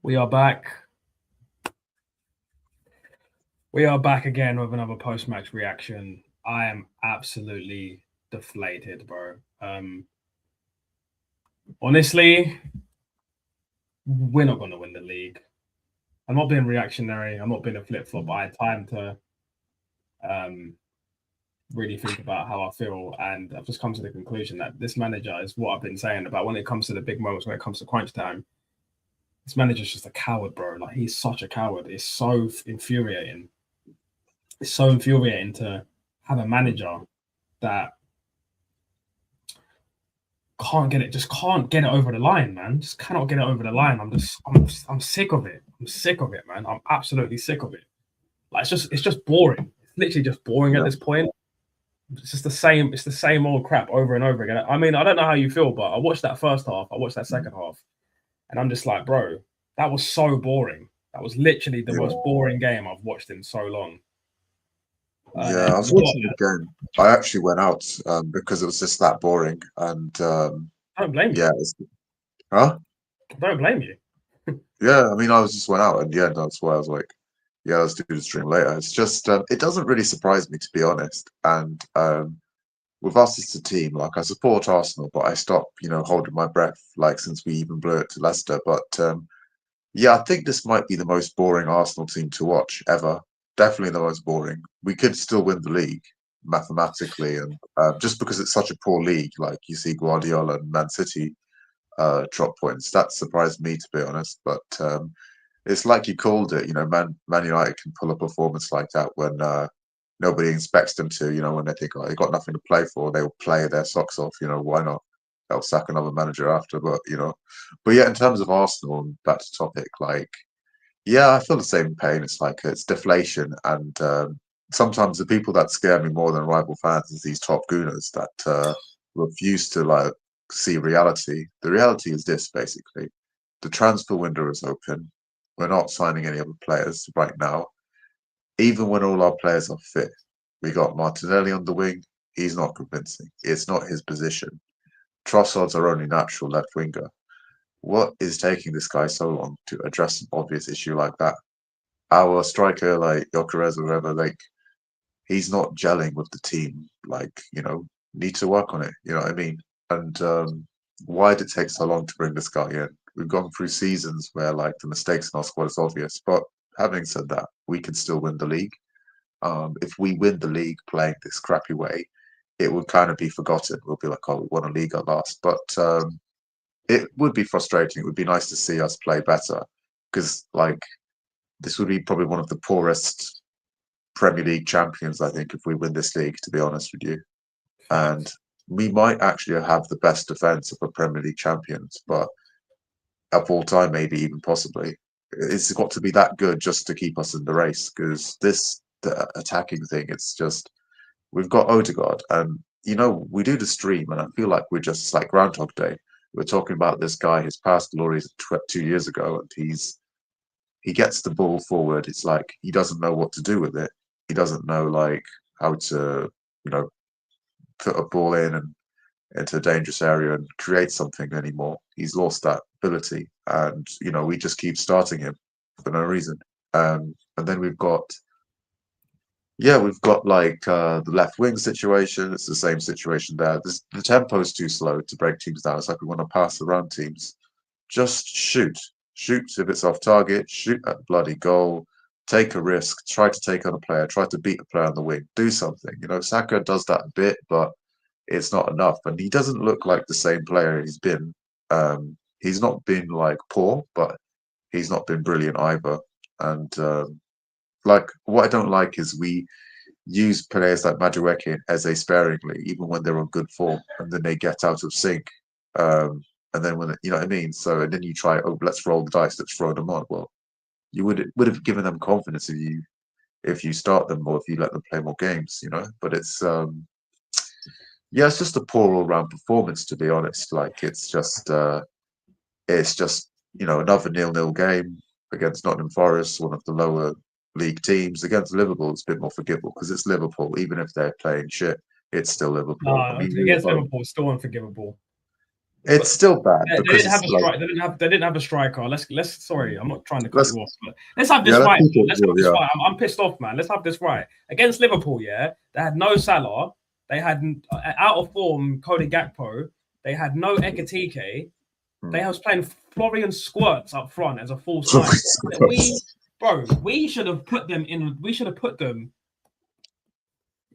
We are back. We are back again with another post-match reaction. I am absolutely deflated, bro. Honestly, we're not going to win the league. I'm not being reactionary. I'm not being a flip-flop. I had time to um, really think about how I feel, and I've just come to the conclusion that this manager is what I've been saying about when it comes to the big moments, when it comes to crunch time. This manager's just a coward, bro. Like, he's such a coward. It's so infuriating. It's so infuriating to have a manager that can't get it over the line, man. Just cannot get it over the line. I'm sick of it. I'm sick of it, man. I'm absolutely sick of it. Like it's just boring. It's literally just boring at Yeah, this point. It's the same old crap over and over again. I mean, I don't know how you feel, but I watched that first half, I watched that second half, and I'm just like, bro, that was so boring. That was literally the most yeah, boring game I've watched in so long. And yeah. I then was watching the game. I actually went out because it was just that boring. And I don't blame yeah, you. huh? I don't blame you. Yeah, I mean, I was just went out, and yeah, that's why I was like, yeah, let's do the stream later. It's just it doesn't really surprise me, to be honest. And with us as a team, like I support Arsenal, but I stopped, holding my breath, like since we even blew it to Leicester. But yeah, I think this might be the most boring Arsenal team to watch ever. Definitely the most boring. We could still win the league mathematically, and just because it's such a poor league, like you see Guardiola and Man City drop points, that surprised me, to be honest. But it's like you called it. Man United can pull a performance like that when nobody expects them to. When they think, oh, they got nothing to play for, they will play their socks off. Why not? They'll sack another manager after. But yeah, in terms of Arsenal, back to topic, like, yeah, I feel the same pain. It's like it's deflation, and sometimes the people that scare me more than rival fans is these top gooners that refuse to like see reality. The reality is this, basically: the transfer window is open. We're not signing any other players right now. Even when all our players are fit, we got Martinelli on the wing. He's not convincing. It's not his position. Trossard's our only natural left winger. What is taking this guy so long to address an obvious issue like that? Our striker, like Gyökeres or whatever, like he's not gelling with the team. Like, need to work on it. You know what I mean? And why did it take so long to bring this guy in? We've gone through seasons where like the mistakes in our squad is obvious. But having said that, we can still win the league. If we win the league playing this crappy way, it would kind of be forgotten. We'll be like, oh, we won a league at last. But it would be frustrating. It would be nice to see us play better because, like, this would be probably one of the poorest Premier League champions, I think, if we win this league, to be honest with you. And Facts. we might actually have the best defense of a Premier League champions, but of all time, maybe even possibly. It's got to be that good just to keep us in the race because the attacking thing, it's just, we've got Odegaard and, we do the stream and I feel like we're just like Groundhog Day. We're talking about this guy, his past glories 2 years ago, and he gets the ball forward. It's like he doesn't know what to do with it. He doesn't know like how to, you know, put a ball in and into a dangerous area and create something anymore. He's lost that ability, and we just keep starting him for no reason. And then we've got like the left wing situation. It's the same situation there. The tempo is too slow to break teams down. It's like we want to pass around teams. Just shoot. Shoot if it's off target, shoot at bloody goal, take a risk, try to take on a player, try to beat a player on the wing, do something. Saka does that a bit, but it's not enough. And he doesn't look like the same player he's been. He's not been like poor, but he's not been brilliant either. And like what I don't like is we use players like Madueke and Eze sparingly, even when they're on good form, and then they get out of sync. And then when you know what I mean. So and then you try, oh, let's roll the dice, let's throw them on. Well, you would have given them confidence if you start them or if you let them play more games, But yeah, it's just a poor all round performance, to be honest. Like it's just another 0-0 game against Nottingham Forest, one of the lower league teams. Against Liverpool, it's a bit more forgivable because it's Liverpool. Even if they're playing shit, it's still Liverpool. I No, mean, we were against home. Liverpool, still unforgivable. It's still bad They because didn't have it's a like strike. They didn't have a striker. Let's. Sorry, I'm not trying to cut let's you off, but let's have this let's right. keep it Let's real, have this yeah. right. I'm pissed off, man. Let's have this right against Liverpool. Yeah, they had no Salah. They had out of form Cody Gakpo. They had no Ekatike. They was playing Florian Squirts up front as a false nine. We should have put them in. We should have put them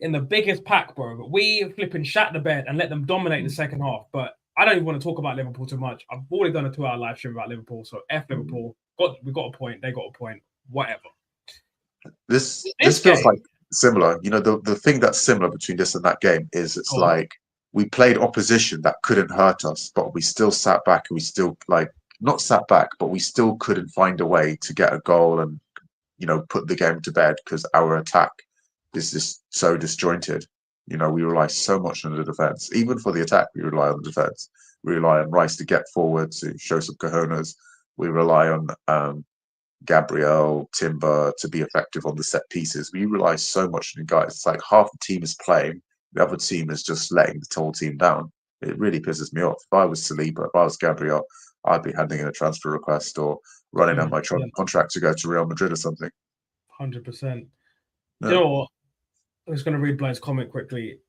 in the biggest pack, bro. But we flipping shat the bed and let them dominate the second half. But I don't even want to talk about Liverpool too much. I've already done a 2-hour live stream about Liverpool, so F Liverpool. We got a point. They got a point. Whatever. This feels like similar. You know, the thing that's similar between this and that game is it's like we played opposition that couldn't hurt us, but we still sat back and we still not sat back, but we still couldn't find a way to get a goal and put the game to bed because our attack is just so disjointed. You know, we rely so much on the defense. Even for the attack, we rely on the defense. We rely on Rice to get forward to show some cojones. We rely on Gabriel, Timber to be effective on the set pieces. We rely so much on guys. It's like half the team is playing, the other team is just letting the whole team down. It really pisses me off. If I was Saliba, if I was Gabriel, I'd be handing in a transfer request or running out my contract to go to Real Madrid or something. 100%. You know what? I'm just going to read Blair's comment quickly.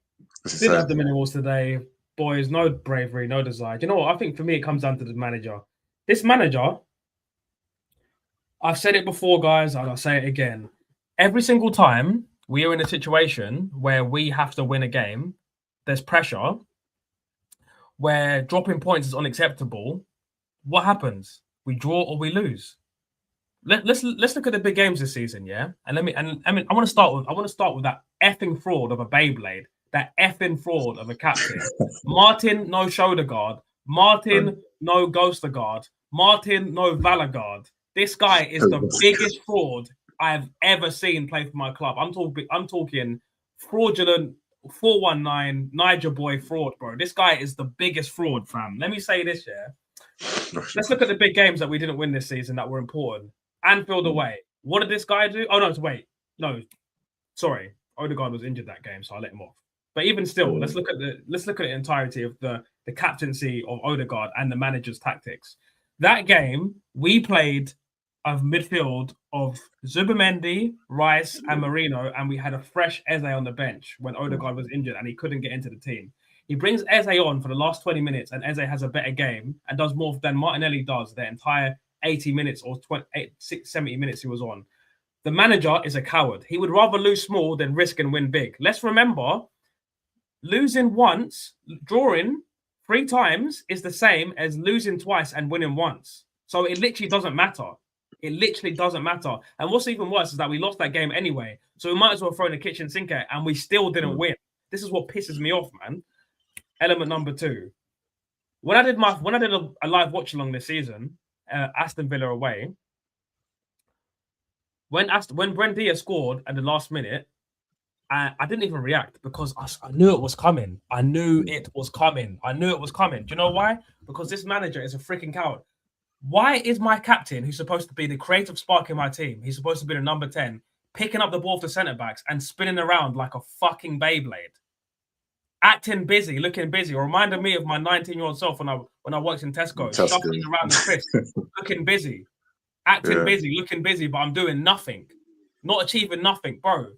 Didn't have the minerals today. Boys, no bravery, no desire. You know what? I think for me, it comes down to the manager. This manager, I've said it before, guys, and I'll say it again. Every single time we are in a situation where we have to win a game, there's pressure, where dropping points is unacceptable. What happens? We draw or we lose. Let's look at the big games this season, yeah. And I want to start with that effing fraud of a Beyblade, that effing fraud of a captain. Martin, no shoulder guard. Martin, no ghoster guard. Martin, no valor guard. This guy is the biggest fraud I've ever seen play for my club. I'm talking fraudulent 419 Niger boy fraud, bro. This guy is the biggest fraud, fam. Let me say this, yeah. Let's look at the big games that we didn't win this season that were important. Anfield away. What did this guy do? Oh no, wait. No, sorry. Odegaard was injured that game, so I let him off. But even still, let's look at the entirety of the captaincy of Odegaard and the manager's tactics. That game, we played a midfield of Zubimendi, Rice, and Marino, and we had a fresh Eze on the bench when Odegaard was injured and he couldn't get into the team. He brings Eze on for the last 20 minutes, and Eze has a better game and does more than Martinelli does the entire 80 minutes or 70 minutes he was on. The manager is a coward. He would rather lose small than risk and win big. Let's remember, losing once, drawing 3 times is the same as losing twice and winning once. So it literally doesn't matter. It literally doesn't matter. And what's even worse is that we lost that game anyway. So we might as well throw in the kitchen sink at it, and we still didn't win. This is what pisses me off, man. Element number 2. When I did a live watch along this season, Aston Villa away, when Buendia scored at the last minute, I didn't even react because I knew it was coming. I knew it was coming. Do you know why? Because this manager is a freaking coward. Why is my captain, who's supposed to be the creative spark in my team, he's supposed to be the number 10, picking up the ball for centre backs and spinning around like a fucking Beyblade? Acting busy, looking busy, reminded me of my 19-year-old self when I worked in Tesco, shuffling around the crisp, looking busy, acting busy, looking busy, but I'm doing nothing, not achieving nothing, bro.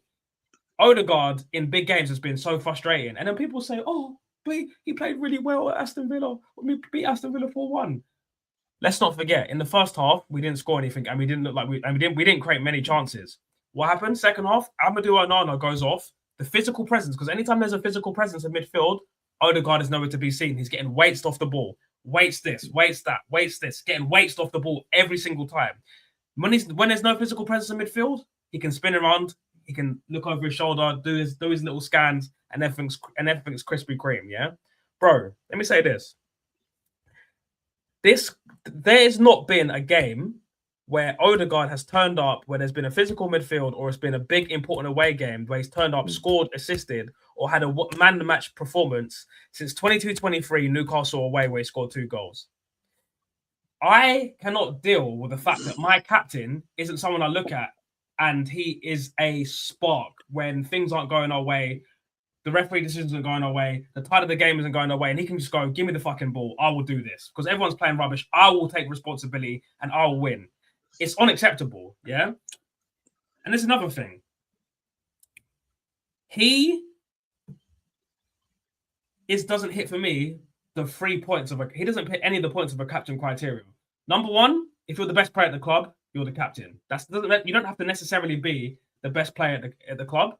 Odegaard in big games has been so frustrating, and then people say, "Oh, but he played really well at Aston Villa. We beat Aston Villa 4-1." Let's not forget, in the first half we didn't score anything, and we didn't look like we didn't create many chances. What happened? Second half, Amadou Onana goes off. The physical presence, because anytime there's a physical presence in midfield, Odegaard is nowhere to be seen. He's getting weights off the ball. Weights this, weights that, weights this. Getting weights off the ball every single time. When there's no physical presence in midfield, he can spin around. He can look over his shoulder, do his little scans, and everything's Krispy Kreme, yeah? Bro, let me say this. There's not been a game where Odegaard has turned up, where there's been a physical midfield or it's been a big, important away game where he's turned up, scored, assisted, or had a man-of-the-match performance since 22-23 Newcastle away where he scored 2 goals. I cannot deal with the fact that my captain isn't someone I look at and he is a spark when things aren't going our way. the referee decisions aren't going away, the tide of the game isn't going away, and he can just go, give me the fucking ball, I will do this. Because everyone's playing rubbish, I will take responsibility and I will win. It's unacceptable, yeah? And there's another thing. He doesn't hit for me the 3 points of he doesn't hit any of the points of a captain criteria. Number one, if you're the best player at the club, you're the captain. You don't have to necessarily be the best player at the club.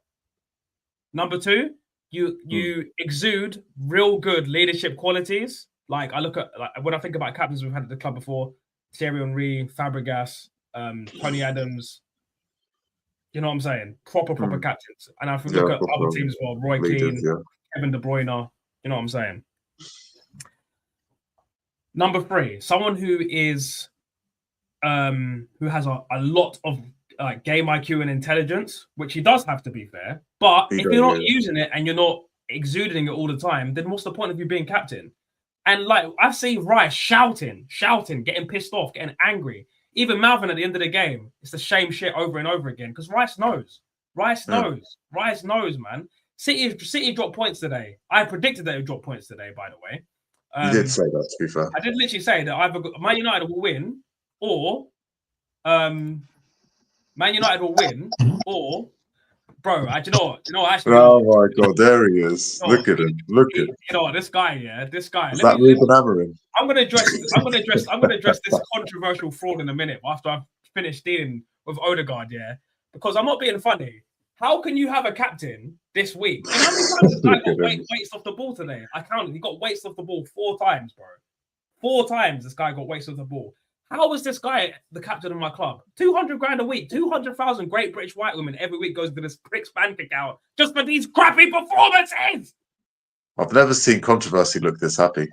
Number two, you exude real good leadership qualities. Like I look at when I think about captains we've had at the club before, Thierry Henry, Fabregas, Tony Adams. You know what I'm saying? Proper captains. And if we look at other teams as well, Roy Keane, Kevin De Bruyne. You know what I'm saying? Number three, someone who is who has a lot of game IQ and intelligence, which he does have, to be fair. But if you're not using it and you're not exuding it all the time, then what's the point of you being captain? And like I see Rice shouting, getting pissed off, getting angry. Even Malvin at the end of the game, it's the same shit over and over again because Rice knows. Rice knows, man. City dropped points today. I predicted they would drop points today, by the way. You did say that, to be fair. I did literally say that either Man United will win or Man United will win or bro, actually. Oh my god, there he is. Look at him. You know, this guy. Is that Ruben Amorim? I'm gonna address this controversial fraud in a minute after I've finished dealing with Odegaard, because I'm not being funny. How can you have a captain this week? You know how many times this guy got weights off the ball today? I counted. He got weights off the ball 4 times, bro. 4 times this guy got weights off the ball. How was this guy the captain of my club? 200 grand a week, 200,000 great British white women every week goes to this prick's bank account just for these crappy performances. I've never seen controversy look this happy.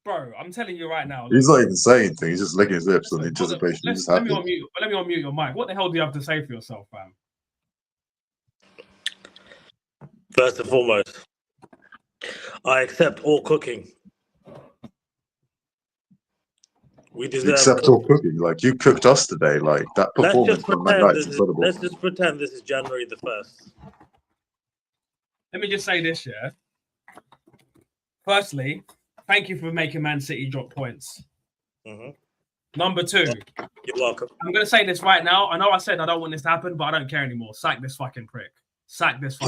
Bro, I'm telling you right now. He's not even saying anything. He's just licking his lips on anticipation. Let me unmute your mic. What the hell do you have to say for yourself, fam? First and foremost, I accept all cooking. We deserve accept all cooking. Like you cooked us today. Like that performance from Man United is incredible. Let's just pretend this is January the 1st. Let me just say this, Firstly, thank you for making Man City drop points. Mm-hmm. Number two, you're welcome. I'm going to say this right now. I know I said I don't want this to happen, but I don't care anymore. Sack this fucking prick. Sack this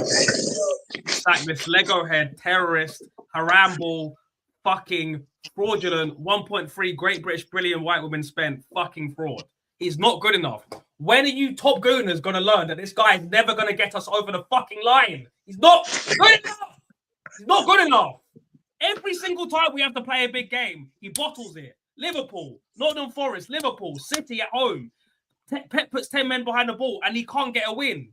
Lego head, terrorist, haram ball, fucking fraudulent, 1.3 Great British Brilliant white women spent fucking fraud. He's not good enough. When are you top gooners going to learn that this guy is never going to get us over the fucking line? He's not good enough. He's not good enough. Every single time we have to play a big game, he bottles it. Liverpool, Nottingham Forest, Liverpool, City at home. Pep puts 10 men behind the ball and he can't get a win.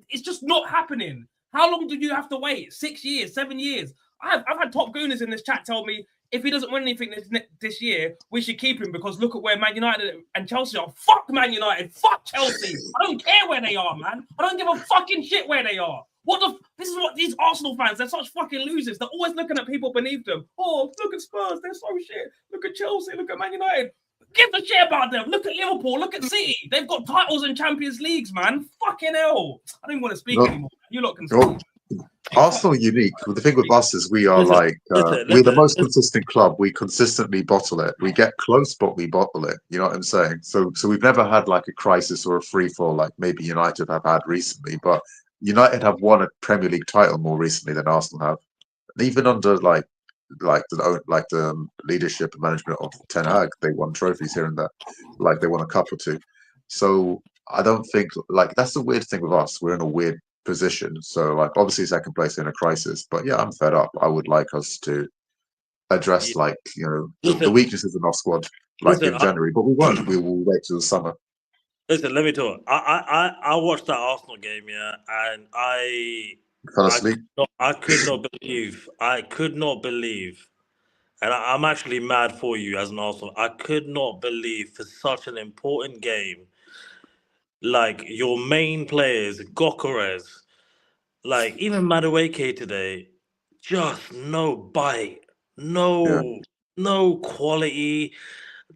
It's just not happening. How long do you have to wait? 6 years, 7 years? I've had top gooners in this chat tell me if he doesn't win anything this year, we should keep him because look at where Man United and Chelsea are. Fuck Man United. Fuck Chelsea. I don't care where they are, man. I don't give a fucking shit where they are. This is what these Arsenal fans, they're such fucking losers. They're always looking at people beneath them. Oh, look at Spurs. They're so shit. Look at Chelsea. Look at Man United. Give a shit about them. Look at Liverpool. Look at City. They've got titles and Champions Leagues, man. Fucking hell. I don't even want to speak anymore. You lot can speak. Arsenal are unique. The thing with us is we are we're the most consistent club. We consistently bottle it. We get close, but we bottle it. You know what I'm saying? So we've never had like a crisis or a free fall like maybe United have had recently. But United have won a Premier League title more recently than Arsenal have. And even under like the leadership and management of Ten Hag, they won trophies here and there. Like they won a cup or two. So I don't think that's the weird thing with us. We're in a weird position. So like obviously second place in a crisis. But yeah, I'm fed up. I would like us to address the weaknesses in our squad in January, but we won't. We will wait till the summer. Listen, let me talk. I watched that Arsenal game, and I fell asleep. I could not believe, and I'm actually mad for you as an Arsenal. I could not believe for such an important game, like your main players, Gyökeres, like even Madueke today, just no bite, no quality.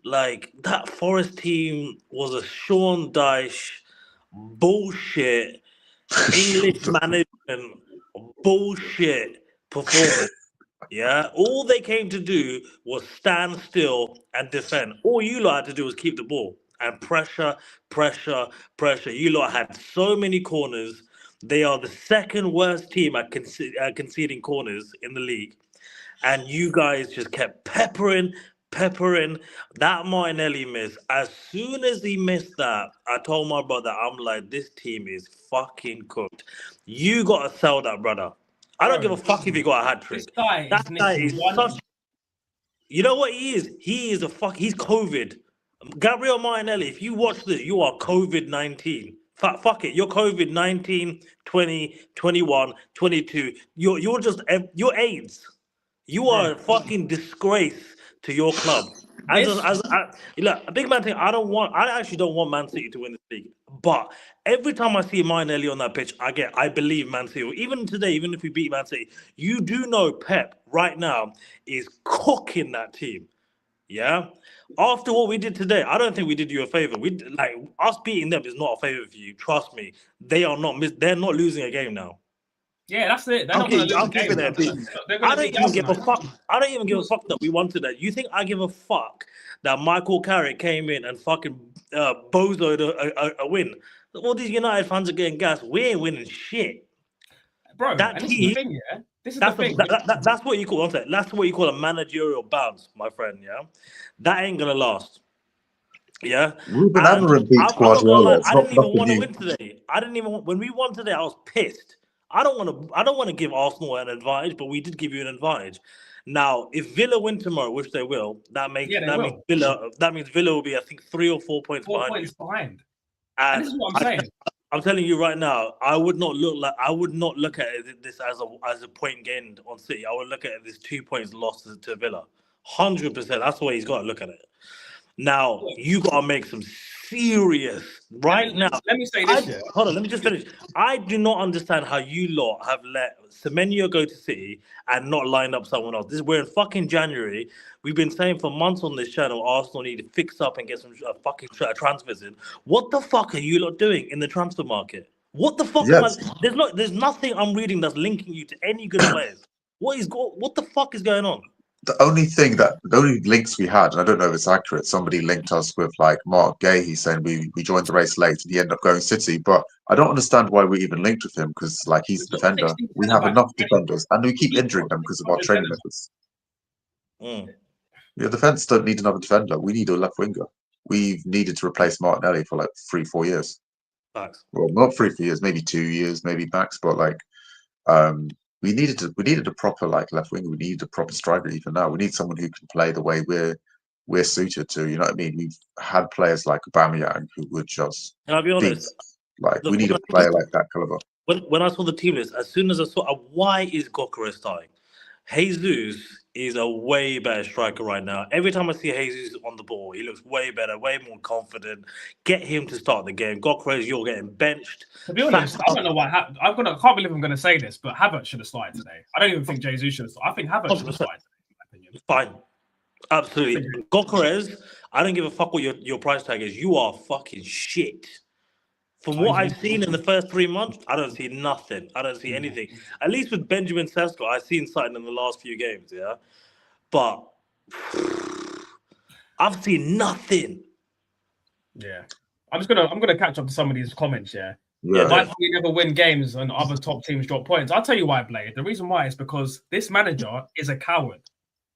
Like that Forest team was a Sean Dyche bullshit English management bullshit performance. Yeah, all they came to do was stand still and defend. All you lot had to do was keep the ball and pressure, pressure, pressure. You lot had so many corners. They are the second worst team at conceding corners in the league. And you guys just kept peppering. That Martinelli miss. As soon as he missed that, I told my brother, I'm like, this team is fucking cooked. You got to sell that, brother. I don't give a fuck if he got a hat trick. This guy That guy is such. You know what he is? He is a fuck. He's COVID. Gabriel Martinelli, if you watch this, you are COVID-19. Fuck it. You're COVID-19, 20, 21, 22. You're AIDS. You are a fucking disgrace to your club. Look, a big man thing. I actually don't want Man City to win this league. But every time I see Martinelli on that pitch, I believe Man City. Even today, even if we beat Man City, you do know Pep right now is cooking that team. Yeah. After what we did today, I don't think we did you a favor. Us beating them is not a favor for you. Trust me. They're not losing a game now. Yeah, that's it. They're not going to lose a game. I don't even give a fuck. I don't even give a fuck that we wanted that. You think I give a fuck that Michael Carrick came in and fucking bozoed a win? All these United fans are getting gas. We ain't winning shit. Bro, that team, this is the thing, yeah? This is the thing. That's what you call that's what you call a managerial bounce, my friend, yeah? That ain't going to last. Yeah, Ruben Amorim beat Guardiola. I didn't even want to win today. When we won today, I was pissed. I don't want to give Arsenal an advantage, but we did give you an advantage. Now, if Villa win tomorrow, which they will, that means Villa will be, I think, 3 or 4 points behind. 4 points behind. And this is what I'm saying. I'm telling you right now, I would not look at this as a point gained on City. I would look at it as 2 points lost to Villa. 100%. That's the way he's got to look at it. Now, you got to make some serious now. Let me say this. Hold on, let me just finish. I do not understand how you lot have let Semenyo go to City and not line up someone else. We're in fucking January. We've been saying for months on this channel, Arsenal need to fix up and get some fucking transfers in. What the fuck are you lot doing in the transfer market? What the fuck? Yes. There's nothing I'm reading that's linking you to any good players. What the fuck is going on? The only links we had, and I don't know if it's accurate, somebody linked us with like Mark Gay. He's saying we joined the race late and he ended up going City, but I don't understand why we even linked with him because like he's a defender. We have enough defenders and we keep injuring them because of our training methods. The defense don't need another defender. We need a left winger. We've needed to replace Martinelli for like 3-4 years. Facts. Well, not 3-4 years, maybe 2 years, maybe max, but like we needed a proper like left winger. We needed a proper striker even now. We need someone who can play the way we're suited to. You know what I mean? We've had players like Aubameyang who would just. And I'll be honest, we need a player like that caliber. When I saw the team list, as soon as I saw why is Gyökeres starting? Jesus is a way better striker right now. Every time I see Jesus on the ball, he looks way better, way more confident. Get him to start the game. Gyökeres, you're getting benched. To be honest, I don't know what happened. I can't believe I'm going to say this, but Havertz should have started today. I don't even think Jesus should have started. I think Havertz should have started today, in my opinion. Fine. Absolutely. Gyökeres, I don't give a fuck what your price tag is. You are fucking shit. From what I've seen in the first 3 months, I don't see nothing. I don't see anything. At least with Benjamin Sesko, I've seen something in the last few games, yeah? But I've seen nothing. Yeah. I'm gonna catch up to some of these comments, yeah. Why do we never win games and other top teams drop points? I'll tell you why, Blade. The reason why is because this manager is a coward.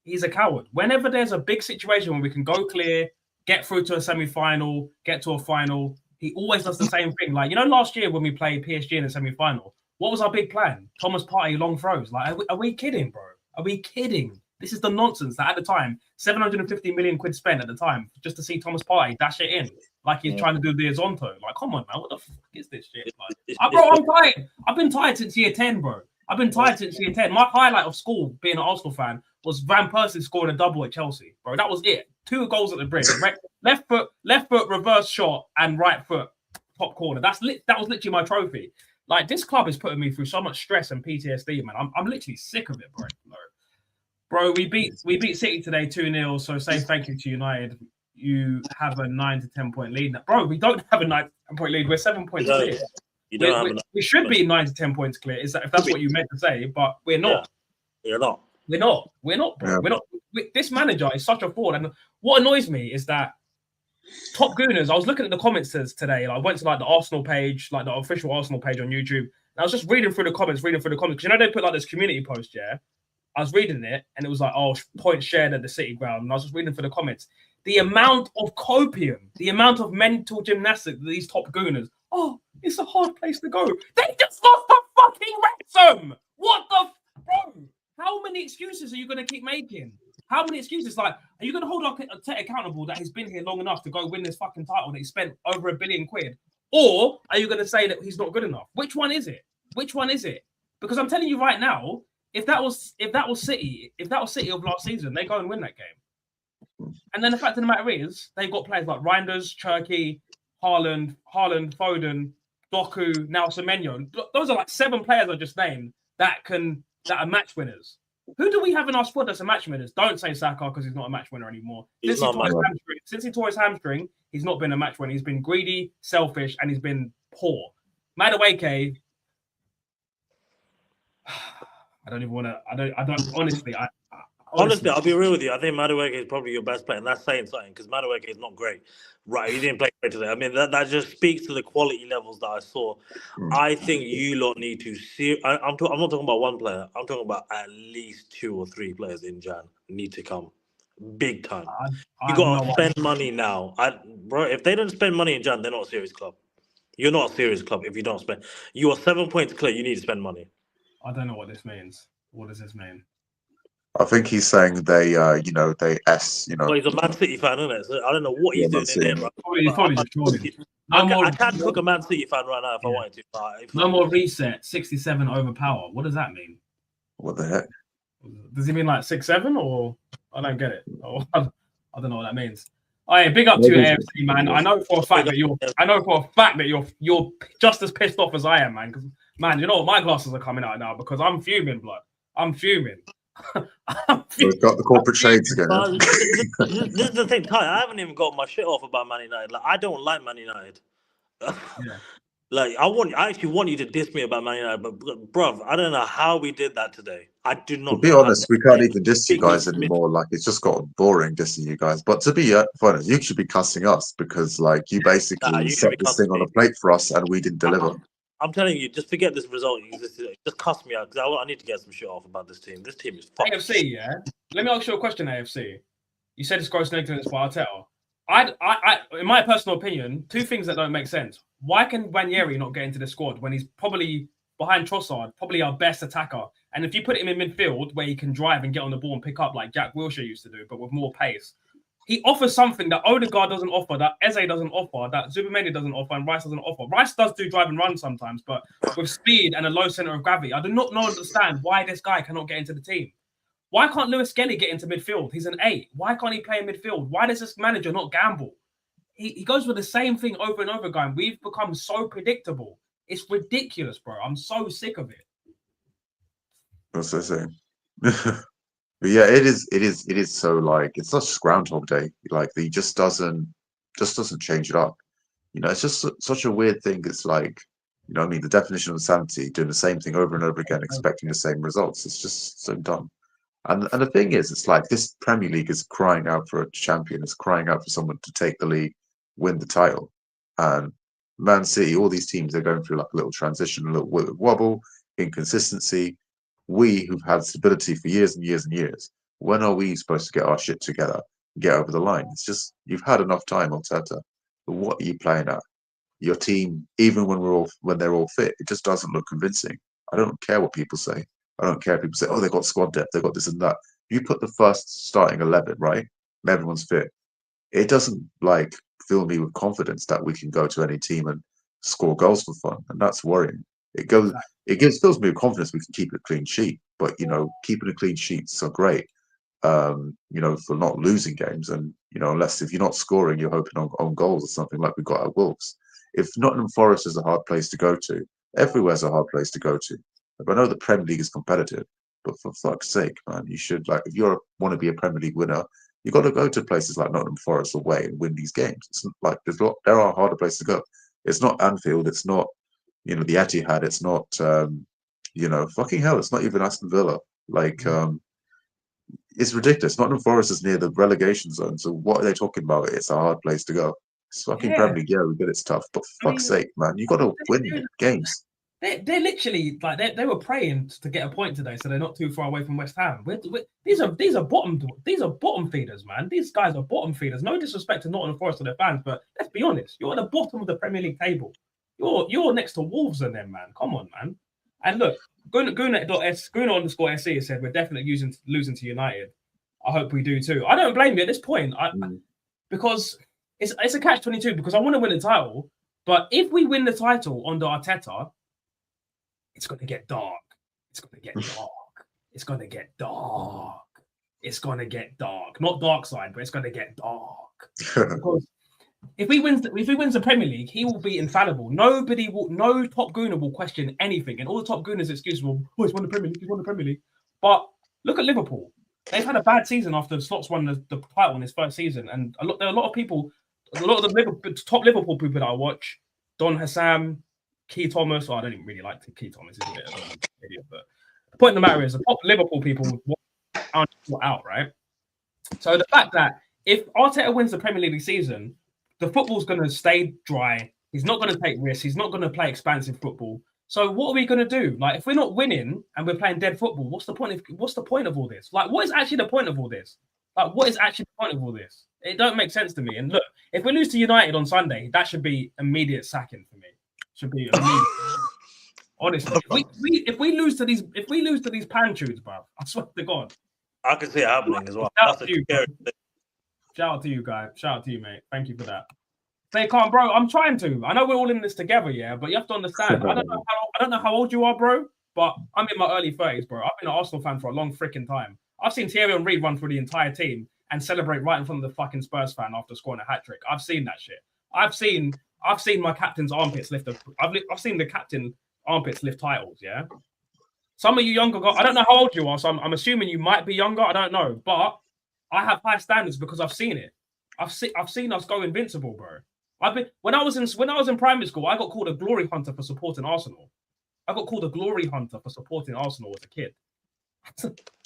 He's a coward. Whenever there's a big situation where we can go clear, get through to a semi-final, get to a final, he always does the same thing. Like, last year when we played PSG in the semi-final, what was our big plan? Thomas Partey long throws. Like, are we kidding, bro? Are we kidding? This is the nonsense that at the time, 750 million quid spent at the time just to see Thomas Partey dash it in like he's trying to do the Zonto. Like, come on, man, what the fuck is this shit? Like, bro, I'm tired. I've been tired since year 10, bro. I've been tired since year 10. My highlight of school, being an Arsenal fan, was Van Persie scoring a double at Chelsea, bro. That was it. 2 goals at the bridge. Left foot, reverse shot, and right foot, top corner. That was literally my trophy. Like, this club is putting me through so much stress and PTSD, man. I'm literally sick of it, bro. Bro, we beat City today 2-0. So say thank you to United. You have a 9 to 10 point lead now. Bro, we don't have a 9 point lead. We're 7 points clear. You don't have enough. We should be 9 to 10 points clear. Is that if that's what you meant to say? But we're not. Yeah. You're not. We're not. We're not, bro. Yeah. We're not. This manager is such a fraud. And what annoys me is that Top Gooners. I was looking at the comments today. I went to like the Arsenal page, like the official Arsenal page on YouTube. And I was just reading through the comments. Because they put like this community post. Yeah, I was reading it, and it was like, oh, points shared at the City ground. And I was just reading through the comments. The amount of copium, the amount of mental gymnastics that these Top Gooners. Oh, it's a hard place to go. They just lost to fucking Wrexham. What the bro? How many excuses are you going to keep making? How many excuses? Like, are you going to hold Arteta accountable that he's been here long enough to go win this fucking title that he spent over £1 billion? Or are you going to say that he's not good enough? Which one is it? Which one is it? Because I'm telling you right now, if that was City of last season, they go and win that game. And then the fact of the matter is, they've got players like Reinders, Cherki, Haaland, Foden, Doku, now Semenyo. Those are like 7 players I just named that are match winners. Who do we have in our squad that's a match winners? Don't say Saka because he's not a match winner anymore. Since he tore his hamstring, he's not been a match winner. He's been greedy, selfish, and he's been poor. Madueke, I don't even want to. I don't. Honestly, Honestly, I'll be real with you. I think Madueke is probably your best player, and that's saying something because Madueke is not great. Right, he didn't play great today. I mean, that just speaks to the quality levels that I saw. I think you lot need to see. I'm not talking about one player. I'm talking about at least 2 or 3 players in Jan need to come big time. You got to spend money now, bro. If they don't spend money in Jan, they're not a serious club. You're not a serious club if you don't spend. You are 7 points clear. You need to spend money. I don't know what this means. What does this mean? I think he's saying they Well, he's a Man City fan, isn't it? So I don't know what he's doing in there. He's probably just trolling. I can cook a Man City fan right now if I wanted to. No more reset. 67 overpower. What does that mean? What the heck? Does he mean like 6-7 or I don't get it? Or, I don't know what that means. Oh, yeah, big up to AFC, man. I know for a fact that you're just as pissed off as I am, man. Because man, you know what? My glasses are coming out now because I'm fuming, blood. I'm fuming. We've got the corporate shades again. This is the thing, Ty. I haven't even got my shit off about Man United. Like, I don't like Man United. Yeah. Like, I actually want you to diss me about Man United, but bruv, I don't know how we did that today. I do not. To be honest, we can't even diss you guys anymore. Like, it's just got boring dissing you guys. But to be honest, you should be cussing us because, like, you basically set this thing on a plate for us and we didn't deliver. I'm telling you, just forget this result. Just cuss me out because I need to get some shit off about this team. This team is fucking AFC, yeah? Let me ask you a question, AFC. You said it's gross negligence by Arteta. I, in my personal opinion, 2 things that don't make sense. Why can Ranieri not get into the squad when he's probably behind Trossard, probably our best attacker? And if you put him in midfield where he can drive and get on the ball and pick up like Jack Wilshere used to do, but with more pace, he offers something that Odegaard doesn't offer, that Eze doesn't offer, that Zubimendi doesn't offer, and Rice doesn't offer. Rice does do drive and run sometimes, but with speed and a low center of gravity. I do not understand why this guy cannot get into the team. Why can't Lewis Skelly get into midfield? He's an 8. Why can't he play in midfield? Why does this manager not gamble? He goes with the same thing over and over again. We've become so predictable. It's ridiculous, bro. I'm so sick of it. That's what I'm saying. But yeah, it is so like it's such Groundhog Day. Like he just doesn't change it up. You know, it's just such a weird thing. It's like, you know what I mean, the definition of insanity, doing the same thing over and over again, expecting the same results. It's just so dumb. And the thing is, it's like this Premier League is crying out for a champion. It's crying out for someone to take the league, win the title. And Man City, all these teams, they're going through like a little transition, a little wobble, inconsistency. We, who've had stability for years and years and years, when are we supposed to get our shit together and get over the line? It's just, you've had enough time, Arteta. But what are you playing at? Your team, even when they're all fit, it just doesn't look convincing. I don't care what people say. I don't care if people say, oh, they got squad depth, they got this and that. You put the first starting 11, right? And everyone's fit. It doesn't like fill me with confidence that we can go to any team and score goals for fun, and that's worrying. Fills me with confidence we can keep a clean sheet, but you know, keeping a clean sheet is so great. You know, for not losing games, and you know, if you're not scoring, you're hoping on goals or something like we got at Wolves. If Nottingham Forest is a hard place to go to, everywhere's a hard place to go to. Like, I know the Premier League is competitive, but for fuck's sake, man, you should like if you want to be a Premier League winner, you got to go to places like Nottingham Forest away and win these games. It's not like there are harder places to go. It's not Anfield. It's not you know, the Etihad. It's not, you know, fucking hell. It's not even Aston Villa. Like, it's ridiculous. Nottingham Forest is near the relegation zone. So what are they talking about? It's a hard place to go. It's fucking Yeah. Premier League. Yeah, we get it's tough, but for fuck's sake, man, you got to win games. They're literally like they were praying to get a point today, so they're not too far away from West Ham. These are bottom feeders, man. These guys are bottom feeders. No disrespect to Nottingham Forest or their fans, but let's be honest. You're at the bottom of the Premier League table. You're next to Wolves and them, man. Come on, man. And look, Guna_SE said we're definitely losing to United. I hope we do too. I don't blame you at this point. Because it's a catch-22 because I want to win the title, but if we win the title under Arteta, it's going to get dark. It's going to get dark. It's going to get dark. It's going to get dark. Not dark side, but it's going to get dark. Because if he wins the Premier League, he will be infallible. No top gooner will question anything. And all the top gooners' excuses will, he's won the Premier League, he's won the Premier League. But look at Liverpool. They've had a bad season after Slots won the title in his first season. And there are a lot of people, a lot of the top Liverpool people that I watch, Don Hassam, Key Thomas. I don't even really like Key Thomas. He's a bit of an idiot. But the point of the matter is, the top Liverpool people aren't out, right? So the fact that if Arteta wins the Premier League season, the football's going to stay dry. He's not going to take risks. He's not going to play expansive football. So what are we going to do? Like, if we're not winning and we're playing dead football, what's the point of all this? Like, what is actually the point of all this? Like, what is actually the point of all this? It don't make sense to me. And look, if we lose to United on Sunday, that should be immediate sacking for me. Should be immediate. Honestly, if we lose to these panchudes, bro, I swear to God, I can see it happening as well. Shout out to you, guys. Shout out to you, mate. Thank you for that. Stay calm, bro. I'm trying to. I know we're all in this together, yeah, but you have to understand. I don't know how old you are, bro, but I'm in my early 30s, bro. I've been an Arsenal fan for a long freaking time. I've seen Thierry Henry run through the entire team and celebrate right in front of the fucking Spurs fan after scoring a hat trick. I've seen that shit. I've seen my captain's armpits lift. I've seen the captain armpits lift titles. Yeah. Some of you younger guys, I don't know how old you are, so I'm assuming you might be younger. I don't know, but I have high standards because I've seen it. I've seen us go invincible, bro. When I was in primary school, I got called a glory hunter for supporting Arsenal. I got called a glory hunter for supporting Arsenal as a kid.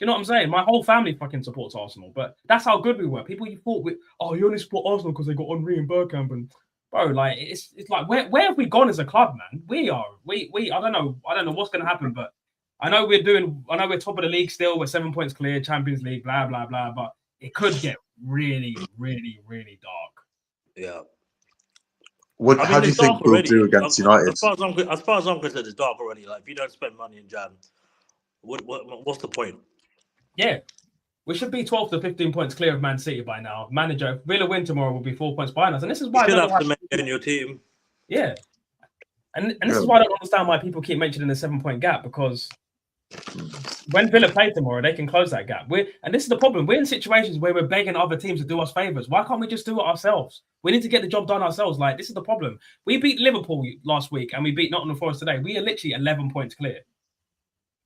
You know what I'm saying? My whole family fucking supports Arsenal, but that's how good we were. People you thought, you only support Arsenal because they got Henry and Bergkamp, and bro, like it's like where have we gone as a club, man? We I don't know what's gonna happen, but I know we're top of the league still. We're 7 points clear, Champions League, blah blah blah. But it could get really, really, really dark. Yeah. How do you think we'll do against United? As far as I'm concerned, it's dark already. Like, if you don't spend money in Jan, what's the point? Yeah, we should be 12 to 15 points clear of Man City by now. Manager, if Villa win tomorrow, will be 4 points behind us, and this is why you should have to maintain your team. Yeah, and this is why I don't understand why people keep mentioning the 7 point gap, because when Villa play tomorrow, they can close that gap. And this is the problem. We're in situations where we're begging other teams to do us favors. Why can't we just do it ourselves? We need to get the job done ourselves. Like, this is the problem. We beat Liverpool last week and we beat Nottingham Forest today. We are literally 11 points clear.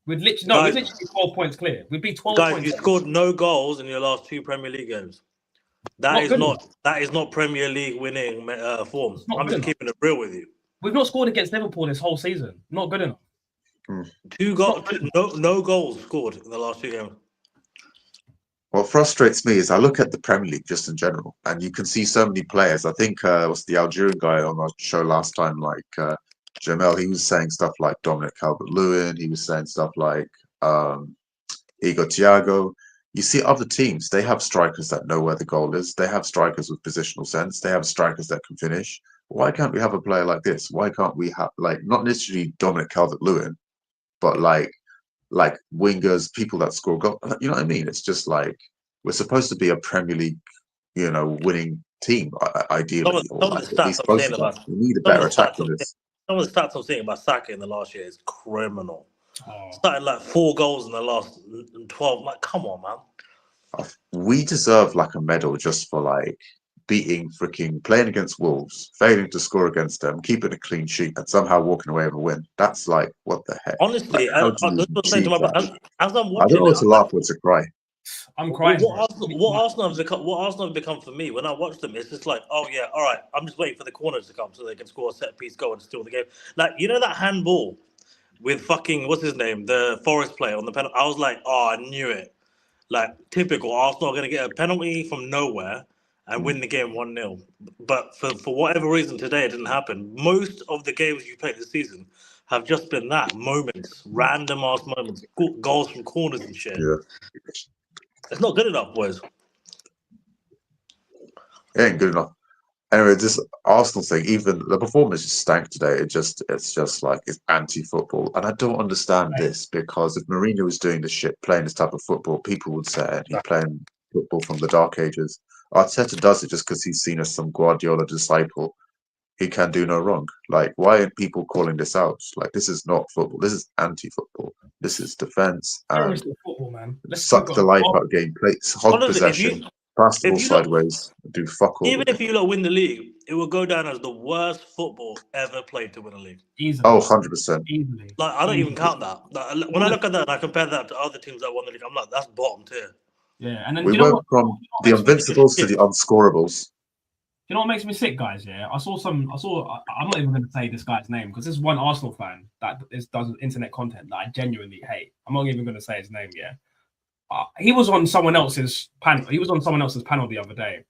We're literally 12 points clear. We'd be 12 points. You scored no goals in your last 2 Premier League games. That is not Premier League winning form. I'm just keeping it real with you. We've not scored against Liverpool this whole season. Not good enough. 2 goals, no goals scored in the last 2 games. What frustrates me is I look at the Premier League just in general, and you can see so many players. I think was the Algerian guy on our show last time, like Jamel. He was saying stuff like Dominic Calvert-Lewin. He was saying stuff like Igor Thiago. You see other teams; they have strikers that know where the goal is. They have strikers with positional sense. They have strikers that can finish. Why can't we have a player like this? Why can't we have, like, not necessarily Dominic Calvert-Lewin, but like wingers, people that score goals? You know what I mean? It's just like we're supposed to be a Premier League, winning team, ideally. Some of the stats I'm saying about we need a better attack than this. Some of the stats I'm saying about Saka in the last year is criminal. Started like 4 goals in the last 12. Like, come on, man. We deserve like a medal just for like playing against Wolves, failing to score against them, keeping a clean sheet, and somehow walking away with a win. That's like, what the heck? Honestly, like, as I'm watching, I don't know what to laugh or to cry. I'm crying. What Arsenal have become for me when I watch them, it's just like, oh yeah, all right, I'm just waiting for the corners to come so they can score a set piece goal and steal the game. Like, you know that handball with fucking what's his name, the Forest player on the penalty. I was like, oh, I knew it. Like, typical Arsenal are going to get a penalty from nowhere and win the game 1-0. But for whatever reason today it didn't happen. Most of the games you played this season have just been that moments, random ass moments, goals from corners and shit. Yeah. It's not good enough, boys. It ain't good enough. Anyway, this Arsenal thing, even the performance just stank today. It's just like it's anti-football, and I don't understand this because if Mourinho was doing this shit, playing this type of football, people would say he's playing football from the dark ages. Arteta does it just because he's seen as some Guardiola disciple. He can do no wrong. Like, why aren't people calling this out? Like, this is not football. This is anti-football. This is defense and football, man. suck the life out of game, play, hog possession, pass the ball sideways, do fuck all. Even if you win the league, it will go down as the worst football ever played to win a league. Easily. Oh, 100%. Easily. Like, I don't even count that. Like, when I look at that and I compare that to other teams that won the league, I'm like, that's bottom tier. Yeah, and then we went from the invincibles to the unscorables. You know what makes me sick, guys? Yeah, I'm not even going to say this guy's name because this is one Arsenal fan that does internet content that I genuinely hate. I'm not even going to say his name. Yeah, he was on someone else's panel. He was on someone else's panel the other day.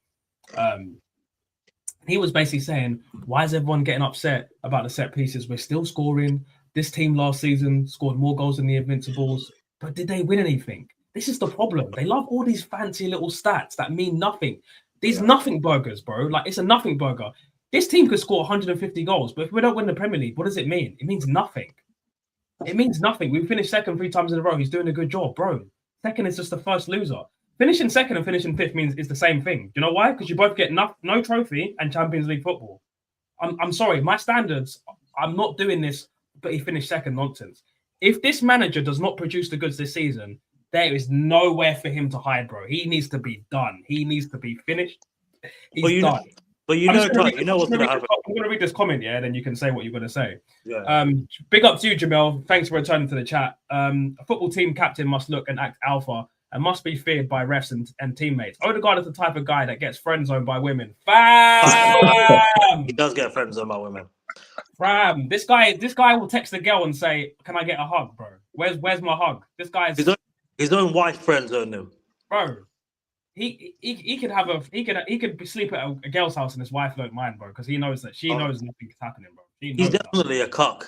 He was basically saying, "Why is everyone getting upset about the set pieces? We're still scoring. This team last season scored more goals than the Invincibles, but did they win anything? This is the problem. They love all these fancy little stats that mean nothing." These nothing burgers, bro. Like, it's a nothing burger. This team could score 150 goals, but if we don't win the Premier League, what does it mean? It means nothing. It means nothing. We finished second 3 times in a row. He's doing a good job, bro. Second is just the first loser. Finishing second and finishing fifth means it's the same thing. Do you know why? Because you both get no trophy and Champions League football. I'm sorry. My standards, I'm not doing this, but he finished second nonsense. If this manager does not produce the goods this season, there is nowhere for him to hide, bro. He needs to be done. He needs to be finished. He's done. You know what's going to happen. I'm going to read this comment, yeah, then you can say what you're going to say. Yeah. Big up to you, Jamel. Thanks for returning to the chat. A football team captain must look and act alpha and must be feared by refs and teammates. Odegaard is the type of guy that gets friend zoned by women. Fam! He does get friend zoned by women. Fam, this guy will text the girl and say, "Can I get a hug, bro? Where's my hug?" This guy's his own wife friend zoned him, bro. He could sleep at a girl's house and his wife don't mind, bro, because he knows that she knows nothing's happening, bro. He's definitely a cuck.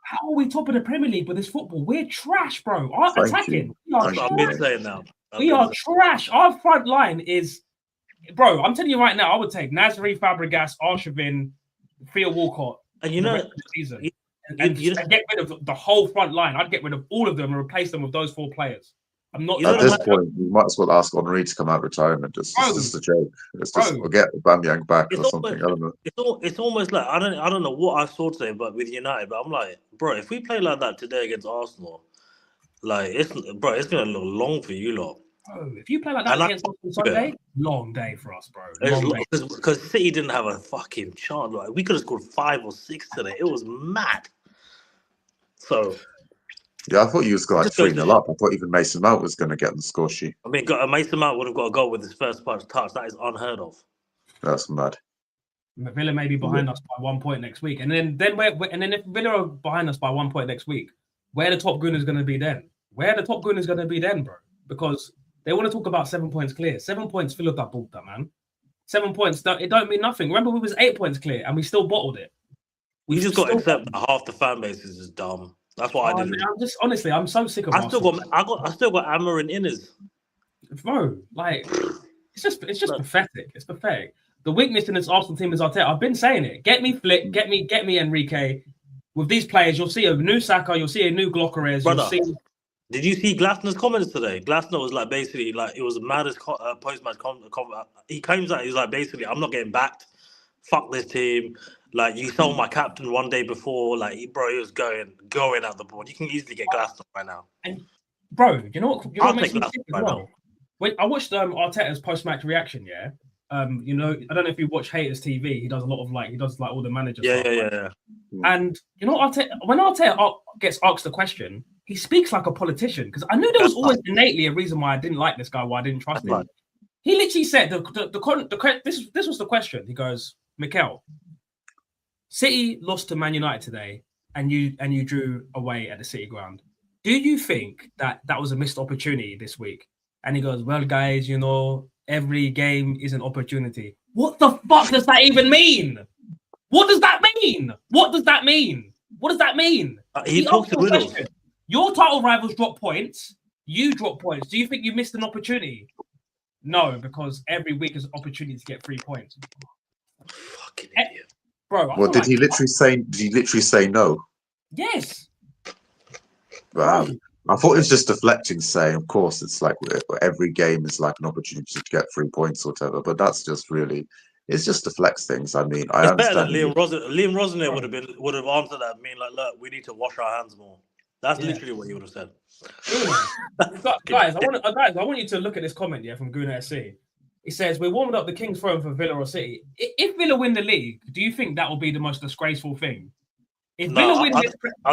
How are we top of the Premier League with this football? We're trash, bro. Our attacking. I've been saying now. We are trash. Our front line is, bro. I'm telling you right now. I would take Nasri, Fabregas, Arshavin, Theo Walcott, and you know, season. And get rid of the whole front line. I'd get rid of all of them and replace them with those 4 players. I'm not. At this point, we might as well ask Henri to come out of retirement. It's just a joke. It's just get Aubameyang back or something. I don't know. It's almost like I don't know what I saw today, but with United, but I'm like, bro, if we play like that today against Arsenal, like it's gonna look long for you lot. Bro, if you play like that against Arsenal Sunday, long day for us, bro. Because City didn't have a fucking chance. Like, we could have scored 5 or 6 today. It was mad. So, yeah, I thought you was going like 3-0 up. I thought even Mason Mount was going to get on the score sheet. I mean, Mason Mount would have got a goal with his first touch. That is unheard of. That's mad. Villa may be behind us by 1 point next week, and then if Villa are behind us by 1 point next week, where the top gun is going to be then? Bro? Because they want to talk about 7 points clear. 7 points filled up, man. 7 points, it don't mean nothing. Remember, we was 8 points clear, and we still bottled it. We just got to accept that half the fan base is just dumb. That's what I did. I'm so sick of. I still got Amarin Inners. Bro, like it's just pathetic. It's pathetic. The weakness in this Arsenal team is Arteta. I've been saying it. Get me Flick, get me Enrique. With these players, you'll see a new Saka, you'll see a new Glockeres. Did you see Glasner's comments today? Glasner was like basically like it was the maddest post-match comment. He claims that he's like basically, I'm not getting backed. Fuck this team. Like, you sold my captain one day before. Like, bro, he was going at the board. You can easily get Glasner right now. And bro, you know what makes me sick as well? Wait, I watched Arteta's post-match reaction. Yeah, you know, I don't know if you watch Haters TV. He does a lot of all the manager stuff. Yeah. And you know, when Arteta gets asked a question, he speaks like a politician. Because I knew there was always innately a reason why I didn't like this guy, why I didn't trust him. He literally said, this was the question. He goes, Mikel, City lost to Man United today, and you drew away at the City ground. Do you think that was a missed opportunity this week? And he goes, well, guys, you know, every game is an opportunity. What the fuck does that even mean? What does that mean? What does that mean? What does that mean? He talks to riddles. Your title rivals drop points. You drop points. Do you think you missed an opportunity? No, because every week is an opportunity to get 3 points. Fucking idiot. Bro. Well, did he literally say no? Yes. I thought it was just deflecting, saying, of course, it's like every game is like an opportunity to get 3 points or whatever. But that's just really, it's just deflects things. I mean, I it's understand. Better than Liam Rosner would have answered that, mean like, look, we need to wash our hands more. That's literally what he would have said. Guys, I want you to look at this comment from Guna SC. He says, we're warming up the King's Throne for Villa or City. If Villa win the league, do you think that will be the most disgraceful thing? I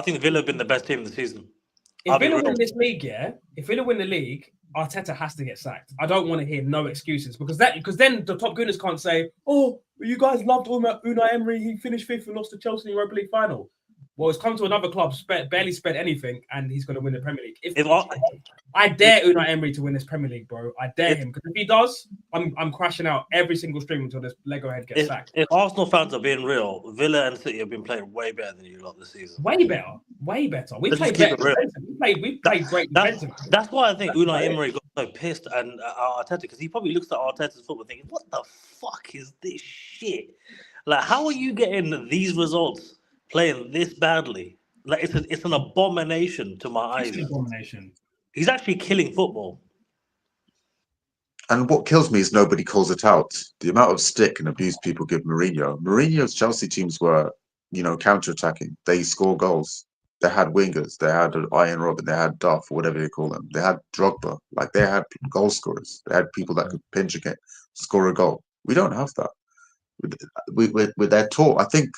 think Villa have been the best team this season. If Villa win this league, if Villa win the league, Arteta has to get sacked. I don't want to hear no excuses because then the top Gunners can't say, oh, you guys loved Unai Emery. He finished 5th and lost to Chelsea in the Europa League final. Well, he's come to another club, barely spent anything, and he's going to win the Premier League. I dare Unai Emery to win this Premier League, bro. I dare him, because if he does, I'm crashing out every single stream until this Lego head gets sacked. If Arsenal fans are being real, Villa and City have been playing way better than you lot this season. Way better. We played better. We played great defensively. That's why I think Unai Emery got so pissed and Arteta, because he probably looks at Arteta's football thinking, what the fuck is this shit? Like, how are you getting these results playing this badly? Like, it's an abomination to my eyes. It's an abomination. He's actually killing football. And what kills me is nobody calls it out. The amount of stick and abuse people give Mourinho. Mourinho's Chelsea teams were, counter-attacking. They score goals. They had wingers. They had Iron Robin. They had Duff, whatever you call them. They had Drogba. Like, they had goal scorers. They had people that could pinch again, score a goal. We don't have that. With their taught, I think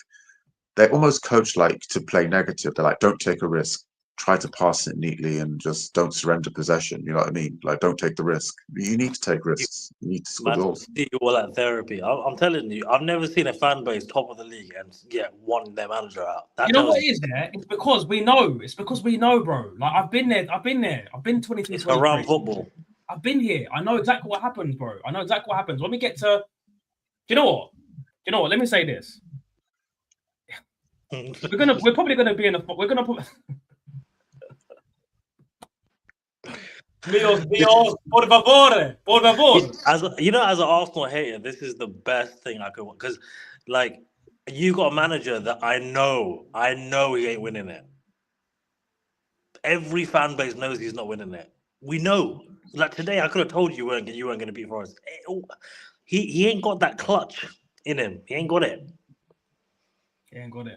they almost coach to play negative. They're like, don't take a risk. Try to pass it neatly and just don't surrender possession. You know what I mean? Like, don't take the risk. You need to take risks. You need to score goals. You all that therapy. I'm telling you, I've never seen a fan base top of the league and won their manager out. You know what it is there? It's because we know. It's because we know, bro. Like, I've been there. I've been 22. It's around football. I've been here. I know exactly what happens, bro. I know exactly what happens. When we get to, do you know what? Let me say this. We're probably gonna be in a. We're gonna put. Dios, por favor. As an Arsenal hater, this is the best thing I could want, because, you got a manager that I know he ain't winning it. Every fan base knows he's not winning it. We know. Like, today, I could have told you weren't going to beat Forest. He ain't got that clutch in him. He ain't got it. He ain't got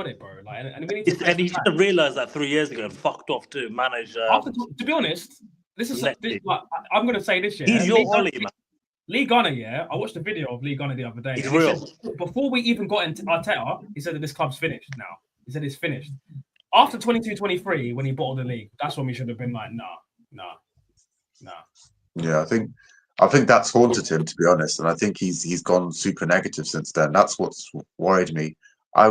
it, bro. Like, and he should have realized that 3 years ago and fucked off to manage. To be honest, I'm going to say this year. He's your Ollie, man. Lee Gunner, I watched a video of Lee Gunner the other day. He's real. Before we even got into Arteta, he said that this club's finished now. He said it's finished. After 22-23, when he bottled the league, that's when we should have been like, nah. Yeah, I think that's haunted him, to be honest, and I think he's gone super negative since then. That's what's worried me. I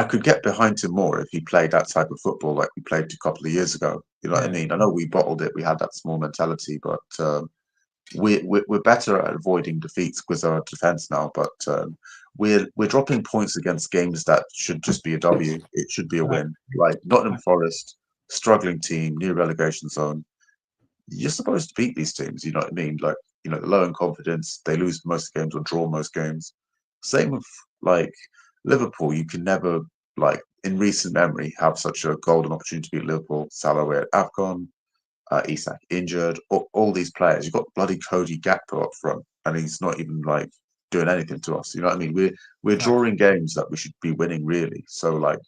could get behind him more if he played that type of football like we played a couple of years ago. You know what I mean? I know we bottled it. We had that small mentality, but we're better at avoiding defeats with our defense now. But we're dropping points against games that should just be a W. It should be a win. Like Nottingham Forest, struggling team, new relegation zone. You're supposed to beat these teams. You know what I mean? Like, low in confidence. They lose most games or draw most games. Same with Liverpool. You can never, in recent memory, have such a golden opportunity to beat Liverpool. Salah away at AFCON, Isak injured, all these players. You've got bloody Cody Gakpo up front, and he's not even doing anything to us. You know what I mean? We're drawing games that we should be winning, really. So and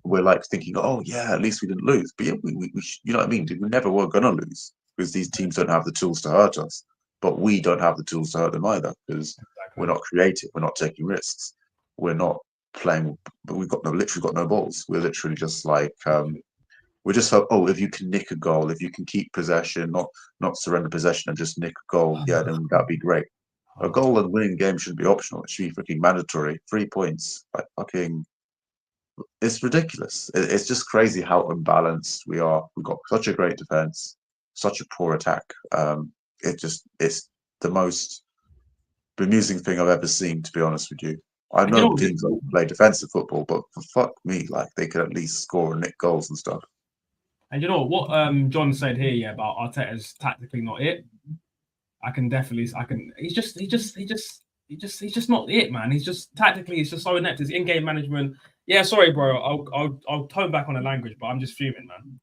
we're thinking, oh yeah, at least we didn't lose. But yeah, we you know what I mean? We never were gonna lose because these teams don't have the tools to hurt us. but we don't have the tools to hurt them either because we're not creative, we're not taking risks, we're not playing, but we've got literally got no balls. We're literally just like we just hope, if you can nick a goal, if you can keep possession, not surrender possession and just nick a goal, yeah, then that'd be great. A goal and winning game shouldn't be optional. It should be freaking mandatory. 3 points, like fucking. It's ridiculous. It's just crazy how unbalanced we are. We've got such a great defense, such a poor attack. It's the most bemusing thing I've ever seen, to be honest with you. I know teams that play defensive football, but for fuck me, like they could at least score and nick goals and stuff. And you know what John said here, about Arteta's tactically not it. He's just not it, man. He's just tactically, he's just so inept. His in-game management. Yeah, sorry, bro. I'll tone back on the language, but I'm just fuming, man.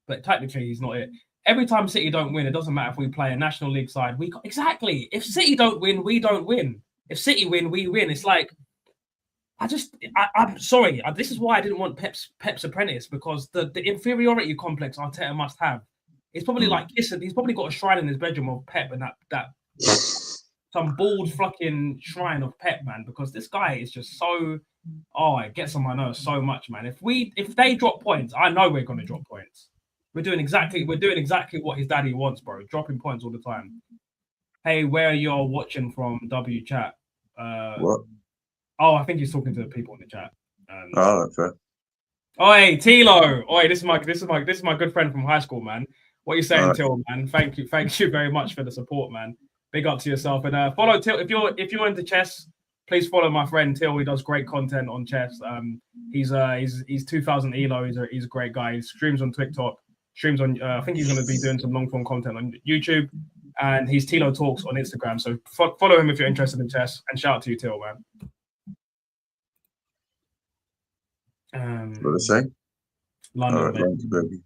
But technically, he's not it. Every time City don't win, it doesn't matter if we play a National League side. Exactly. If City don't win, we don't win. If City win, we win. It's like I'm sorry. This is why I didn't want Pep's apprentice, because the inferiority complex Arteta must have. It's probably like, listen, he's probably got a shrine in his bedroom of Pep, and that some bald fucking shrine of Pep, man, because this guy is just so, it gets on my nerves so much, man. If they drop points, I know we're gonna drop points. We're doing exactly what his daddy wants, bro. Dropping points all the time. Hey, where you're watching from W chat? What? Oh, I think he's talking to the people in the chat. Okay. Oi, Tilo. Oi, this is my good friend from high school, man. What are you saying, Till, man? Thank you very much for the support, man. Big up to yourself, and follow Till. If you're into chess, please follow my friend Till. He does great content on chess. He's 2000 elo. He's a great guy. He streams on TikTok. Streams on. I think he's going to be doing some long form content on YouTube, and he's Tilo Talks on Instagram. So follow him if you're interested in chess. And shout out to you, Till, man. What are they saying? London, baby.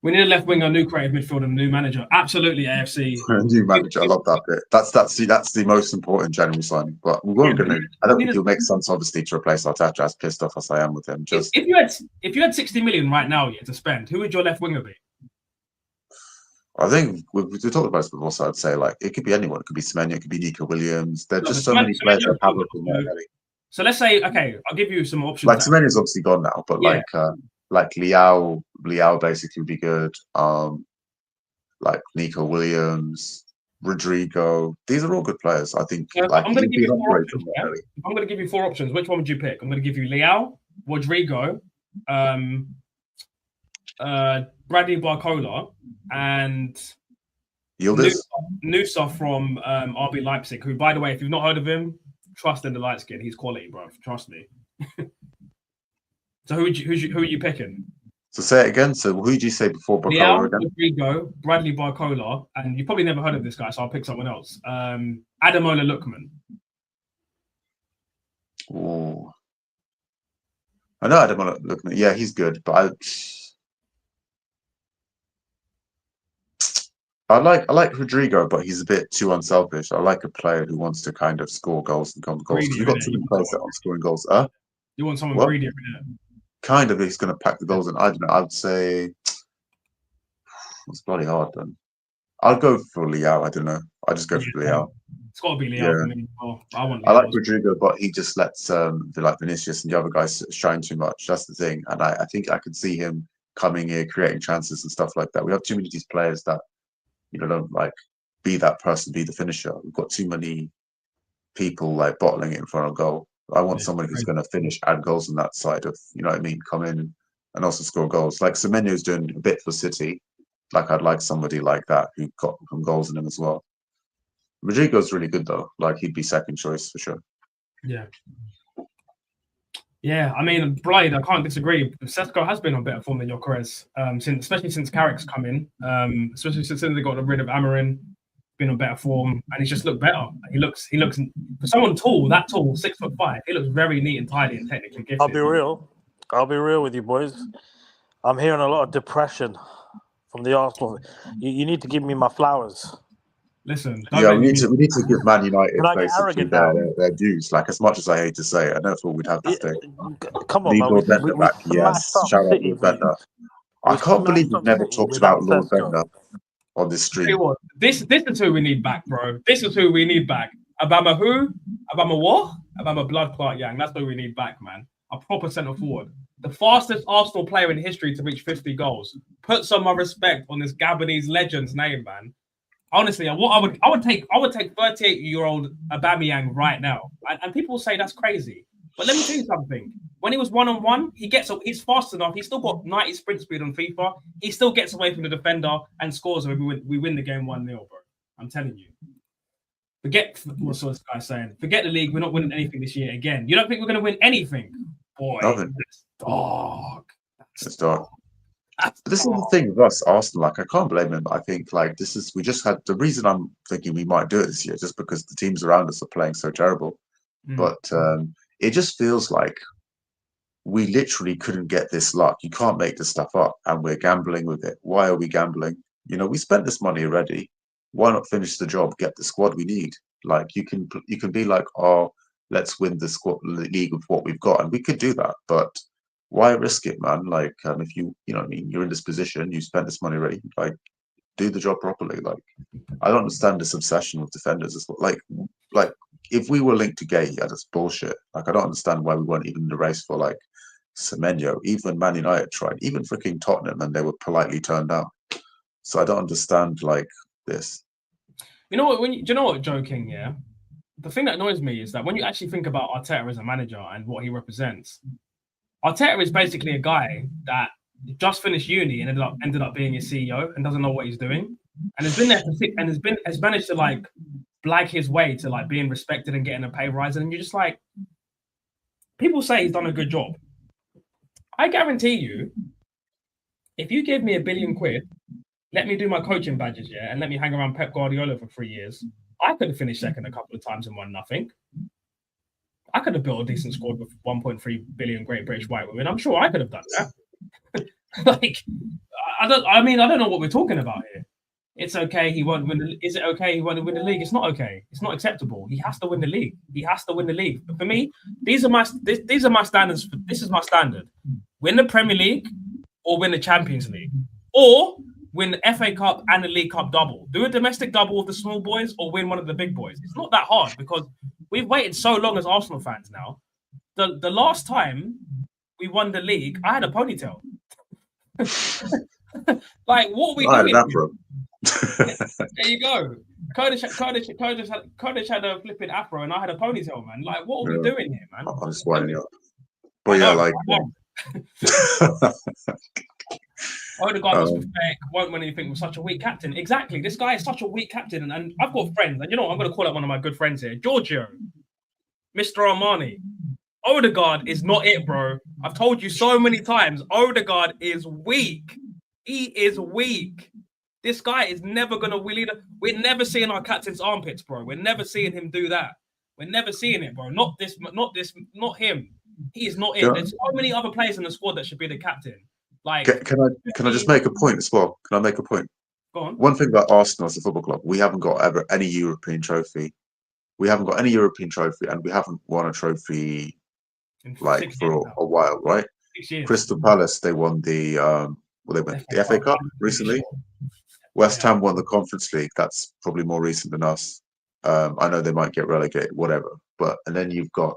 We need a left winger, new creative midfield, and a new manager. Absolutely, AFC. New manager, I love that bit. That's the most important January signing. But we weren't going to. I don't think it'll make sense, obviously, to replace Arteta. As pissed off as I am with him, just if you had 60 million right now to spend, who would your left winger be? I think we talked about this before, so I'd say like it could be anyone. It could be Semenyo, it could be Nico Williams. There's just so many players that have looked in there. So let's say, okay, I'll give you some options. Like Semenyo's obviously gone now, but like Liao basically would be good. Like Nico Williams, Rodrigo. These are all good players. I think. Like, I'm going to give you 4 options. I'm going to give you 4 options. Which one would you pick? I'm going to give you Liao, Rodrigo, Bradley Barcola, and Nusa from RB Leipzig. Who, by the way, if you've not heard of him, trust in the light skin. He's quality, bro. Trust me. So who are you picking? So say it again. So who did you say before Barcola again? Rodrigo, Bradley Barcola, and you've probably never heard of this guy, so I'll pick someone else. Ademola Lookman. Oh, I know Ademola Lookman. Yeah, he's good, but I like Rodrigo, but he's a bit too unselfish. I like a player who wants to kind of score goals and come goals. You've got too many players that aren't scoring goals. You want someone greedy every day. Kind of, he's going to pack the goals in. I don't know. I'd say it's bloody hard then. I'll go for Liao. I don't know. I'll just go for Liao. It's got to be Liao for me. Oh, I like Rodrigo, but he just lets like Vinicius and the other guys shine too much. That's the thing. And I think I could see him coming here, creating chances and stuff like that. We have too many of these players that don't like be that person, be the finisher. We've got too many people like bottling it in front of goal. I want someone who's going to finish, add goals on that side of, you know what I mean, come in and also score goals. Like Semenyo's doing a bit for City. Like I'd like somebody like that who got some goals in him as well. Rodrigo's really good though. Like he'd be second choice for sure. Yeah. Yeah, I mean, Blade, I can't disagree. Sesko has been on better form than Gyökeres, especially since Carrick's come in. Especially since they got rid of Amarin. Been on better form, and he's just looked better. He looks for someone tall, 6'5". He looks very neat and tidy and technically gifted. I'll be real with you boys. I'm hearing a lot of depression from the Arsenal. You need to give me my flowers. Listen, we need to give Man United basically their dues. Like as much as I hate to say it, I never thought we'd have this thing. Come on, Lord Bender back. Yes, shout out Lord Bender. I can't believe we've never talked about Lord Bender on this Tell you stream. what, this is who we need back, bro. This is who we need back. Obama who? Obama what? Obama blood clot Yang. That's who we need back, man. A proper centre forward. The fastest Arsenal player in history to reach 50 goals. Put some more respect on this Gabonese legend's name, man. Honestly, I would take 38-year-old Aubameyang right now. And people say that's crazy. But let me tell you something. When he was one-on-one, he's fast enough. He's still got 90 sprint speed on FIFA. He still gets away from the defender and scores when we win the game 1-0, bro. I'm telling you. Forget what's this guy saying. Forget the league. We're not winning anything this year again. You don't think we're going to win anything? Boy, Nothing. that's dark. It's dark. This is the thing with us, Arsenal. Like, I can't blame him. I think we just had the reason I'm thinking we might do it this year, just because the teams around us are playing so terrible. But it just feels like we literally couldn't get this luck. You can't make this stuff up, and we're gambling with it. Why are we gambling? You know, we spent this money already. Why not finish the job, get the squad we need? Like, you can be like, oh, let's win the league with what we've got, and we could do that. But why risk it, man? Like, if you know what I mean, you're in this position, you spent this money already. Like, do the job properly. Like, I don't understand this obsession with defenders as well. Like if we were linked to Gay, yeah, that's bullshit. Like, I don't understand why we weren't even in the race for like Semenyo. Even Man United tried, even freaking Tottenham, and they were politely turned down. So I don't understand like this. You know what? Do you know what, Joe King? Yeah, the thing that annoys me is that when you actually think about Arteta as a manager and what he represents, Arteta is basically a guy that just finished uni and ended up being a CEO and doesn't know what he's doing, and has been there for has managed to like blag his way to like being respected and getting a pay rise, and you're just like, people say he's done a good job. I guarantee you, if you give me £1 billion, let me do my coaching badges, yeah, and let me hang around Pep Guardiola for 3 years, I could have finished second a couple of times and won nothing. I could have built a decent squad with 1.3 billion Great British White Women. I'm sure I could have done that. Like, I don't know what we're talking about here. It's okay. He won't win. Is it okay? He won't win the league. It's not okay. It's not acceptable. He has to win the league. He has to win the league. But for me, these are my standards. This is my standard: win the Premier League, or win the Champions League, or win the FA Cup and the League Cup double. Do a domestic double with the small boys, or win one of the big boys. It's not that hard because we've waited so long as Arsenal fans now. The last time we won the league, I had a ponytail. Like, what are we doing? There you go. Kurdish had a flipping afro, and I had a ponytail, man. Like, what are we doing here, man? I'm just winding up. But yeah, like. Odegaard was pathetic, won't win anything with such a weak captain. Exactly. This guy is such a weak captain. And I've got friends, and you know what? I'm going to call out one of my good friends here. Giorgio, Mr. Armani. Odegaard is not it, bro. I've told you so many times. Odegaard is weak. He is weak. This guy is never going to win either. We're never seeing our captain's armpits, bro. We're never seeing him do that. We're never seeing it, bro. Not him. He is not it. Yeah. There's so many other players in the squad that should be the captain. Like, can I just make a point as well? Can I make a point? Go on. One thing about Arsenal as a football club, we haven't got ever any European trophy. We haven't got any European trophy, and we haven't won a trophy like for a while, right? Crystal Palace, they won the they went the FA Cup recently. West Ham won the Conference League. That's probably more recent than us. I know they might get relegated, whatever. And then you've got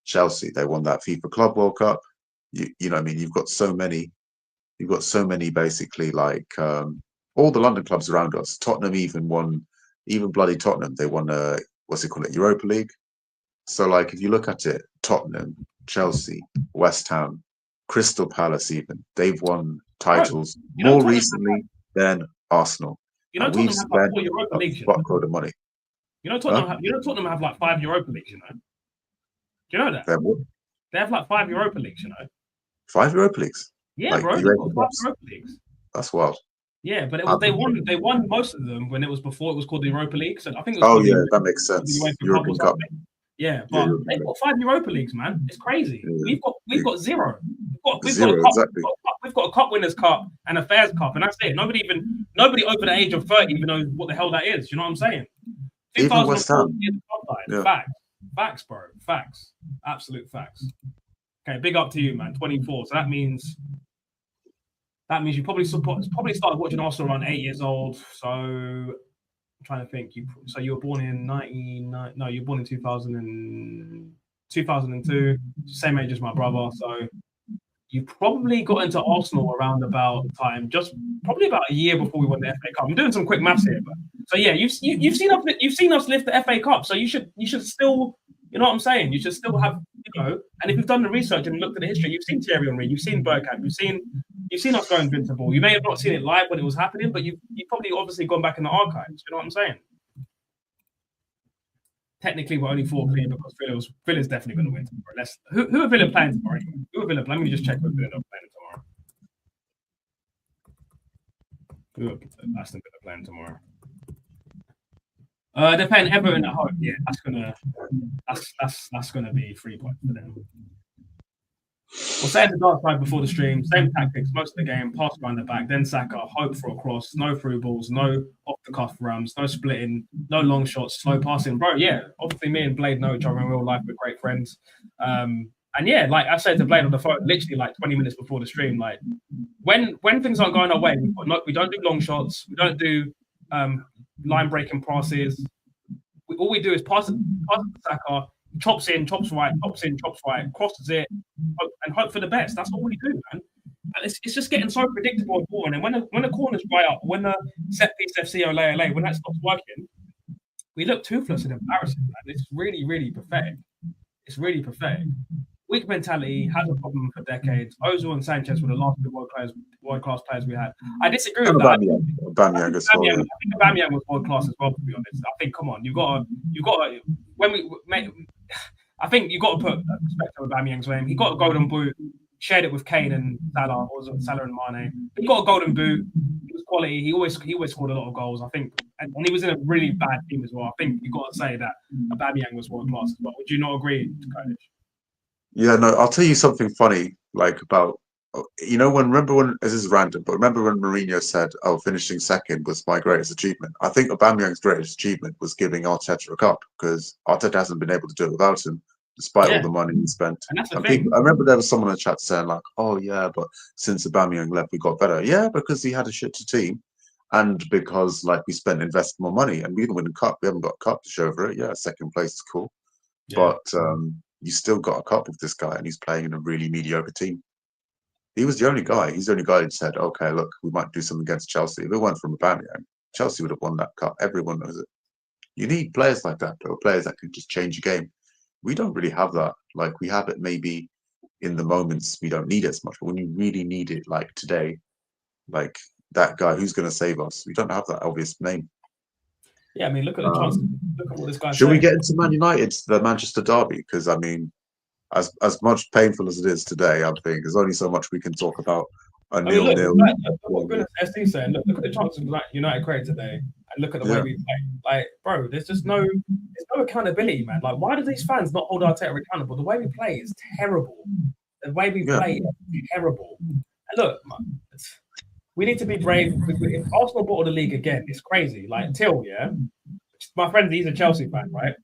Chelsea. They won that FIFA Club World Cup. You know what I mean? You've got so many basically, like all the London clubs around us. Tottenham even bloody Tottenham, they won Europa League. So like, if you look at it, Tottenham, Chelsea, West Ham, Crystal Palace, even they've won titles more recently than Arsenal. You know, Tottenham have like 4 Europa Leagues. Buttload of money. You know, Tottenham have like 5 Europa Leagues. You know, do you know that? They have like 5 Europa Leagues. You know, 5 Europa Leagues. Yeah, like bro. They've got 5 Europa Leagues. That's wild. Yeah, but they won most of them when it was before it was called the Europa League. So I think it was that makes sense. European Cup. Yeah, but they've got 5 Europa Leagues, man. It's crazy. Yeah. We've got 0. We've got a Cup Winners' Cup and a Fairs Cup, and that's it. Nobody over the age of 30 even knows what the hell that is. You know what I'm saying? Even West Ham. Yeah. Facts, bro. Facts. Absolute facts. Okay, big up to you, man. 24. So that means that means you probably started watching Arsenal around 8 years old. So I'm trying to think. You were born in 1999. No, you were born in 2002. Same age as my brother. So you probably got into Arsenal around about the time, just probably about a year before we won the FA Cup. I'm doing some quick maths here, but so yeah, you've seen us lift the FA Cup. So you should still, you know what I'm saying? You should still have, and if you've done the research and looked at the history, you've seen Thierry Henry, you've seen Bergkamp, you've seen us go invincible. You may have not seen it live when it was happening, but you've probably obviously gone back in the archives. You know what I'm saying? Technically, we're only 4 clear because Villa's definitely going to win tomorrow. Who are Villa playing tomorrow? Anyway? Who are Villa? Let me just check who Villa are playing tomorrow. Who are Aston Villa playing tomorrow? They're playing Everton at home. Yeah, that's gonna be 3 points for them. We'll say the dark side before the stream. Same tactics most of the game. Pass around the back, then Saka. Hope for a cross. No through balls. No off the cuff rams. No splitting. No long shots. Slow passing, bro. Yeah, obviously me and Blade know each other in real life. We're great friends. And yeah, like I said to Blade on the phone, literally like 20 minutes before the stream, like when things aren't going our way, we don't do long shots. We don't do line breaking passes. All we do is pass it to Saka. Chops in, chops right, crosses it, and hope for the best. That's all we do, man. And it's just getting so predictable and boring. And when the corners dry up, when the set piece FC LA, when that stops working, we look toothless and embarrassing, man. It's really, really pathetic. It's really pathetic. Weak mentality has a problem for decades. Ozil and Sanchez were the last world-class players we had. I disagree with that. Aubameyang as well. I think Aubameyang was world-class as well, to be honest. I think, come on, you got to when we make. I think you got to put respect to Aubameyang's name. He got a golden boot, shared it with Kane and Salah, or was it Salah and Mane? He got a golden boot. He was quality. He always scored a lot of goals. I think, and he was in a really bad team as well. I think you got to say that Aubameyang was world class as well. Would you not agree, Kurdish? Yeah, no. I'll tell you something funny, like about remember when this is random, but remember when Mourinho said, "Oh, finishing second was my greatest achievement." I think Aubameyang's greatest achievement was giving Arteta a cup because Arteta hasn't been able to do it without him, despite all the money he spent. And that's the thing. I remember there was someone in the chat saying like, "Oh yeah, but since Aubameyang left, we got better." Yeah, because he had a shit team, and because like we invested more money, and we didn't win a cup. We haven't got a cup to show for it. Yeah, second place is cool, but you still got a cup with this guy, and he's playing in a really mediocre team. He was the only guy. He's the only guy who said, "Okay, look, we might do something against Chelsea." If it weren't from Aubameyang, Chelsea would have won that cup. Everyone knows it. You need players like that, though, players that can just change a game. We don't really have that. Like we have it maybe in the moments we don't need it as much, but when you really need it, like today, like that guy who's going to save us, we don't have that obvious name. Yeah, I mean, look at the chance. Look at what this guy. Should we get into Man United, the Manchester derby? Because I mean, as much painful as it is today, I think there's only so much we can talk about a nil-nil. Look at SC saying, look at the chances United created today, and look at the way we play. Like, bro, there's no accountability, man. Like, why do these fans not hold Arteta accountable? The way we play is terrible. The way we play is terrible. And look, man, we need to be brave. If Arsenal bought the league again, it's crazy. Like Till, my friend, he's a Chelsea fan, right?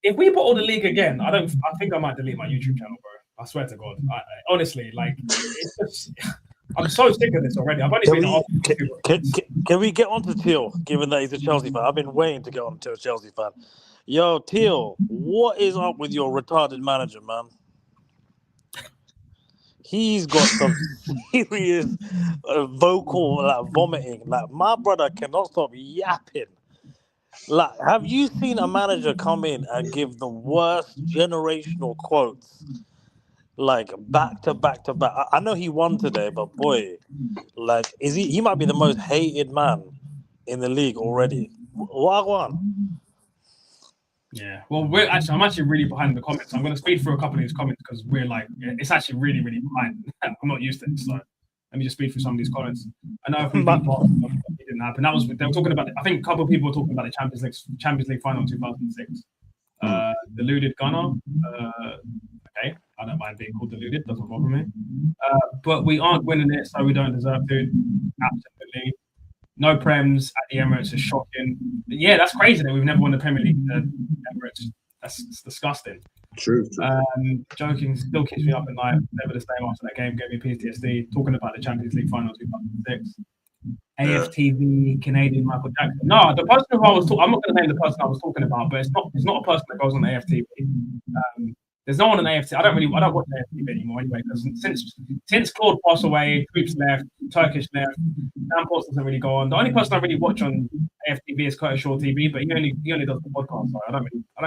If we bought the league again, I think I might delete my YouTube channel, bro. I swear to God. Honestly, like, it's just, I'm so sick of this already. I've only Can we get on to Teal, given that he's a Chelsea fan? I've been waiting to get on to a Chelsea fan. Yo, Teal, what is up with your retarded manager, man? He's got some serious vocal vomiting. Like, my brother cannot stop yapping. Like, have you seen a manager come in and give the worst generational quotes, like back to back to back? I know he won today, but boy, like, he might be the most hated man in the league already. Wagwan. Yeah, well, I'm actually really behind the comments. I'm going to speed through a couple of these comments because we're like, it's actually really, really behind. I'm not used to it, so let me just speed through some of these comments. I know if we it didn't happen. They were talking about. I think a couple of people were talking about the Champions League final in 2006. Deluded Gunner. Okay, I don't mind being called deluded. Doesn't bother me. But we aren't winning it, so we don't deserve to. Absolutely. No Prems at the Emirates is shocking. Yeah, that's crazy that we've never won the Premier League at the Emirates. That's disgusting. True. Joking still keeps me up at night. Never the same after that game. Gave me PTSD. Talking about the Champions League final 2006. AFTV, Canadian Michael Jackson. No, the person who I was talking, I'm not going to name the person I was talking about, but it's not a person that goes on AFTV. There's no one on AFTV. I don't watch AFTV anymore anyway, because since Claude passed away, Troops left, Turkish left, Dan Potts doesn't really go on. The only person I really watch on AFTV is Curtis Shaw TV, but he only does the podcast, so I don't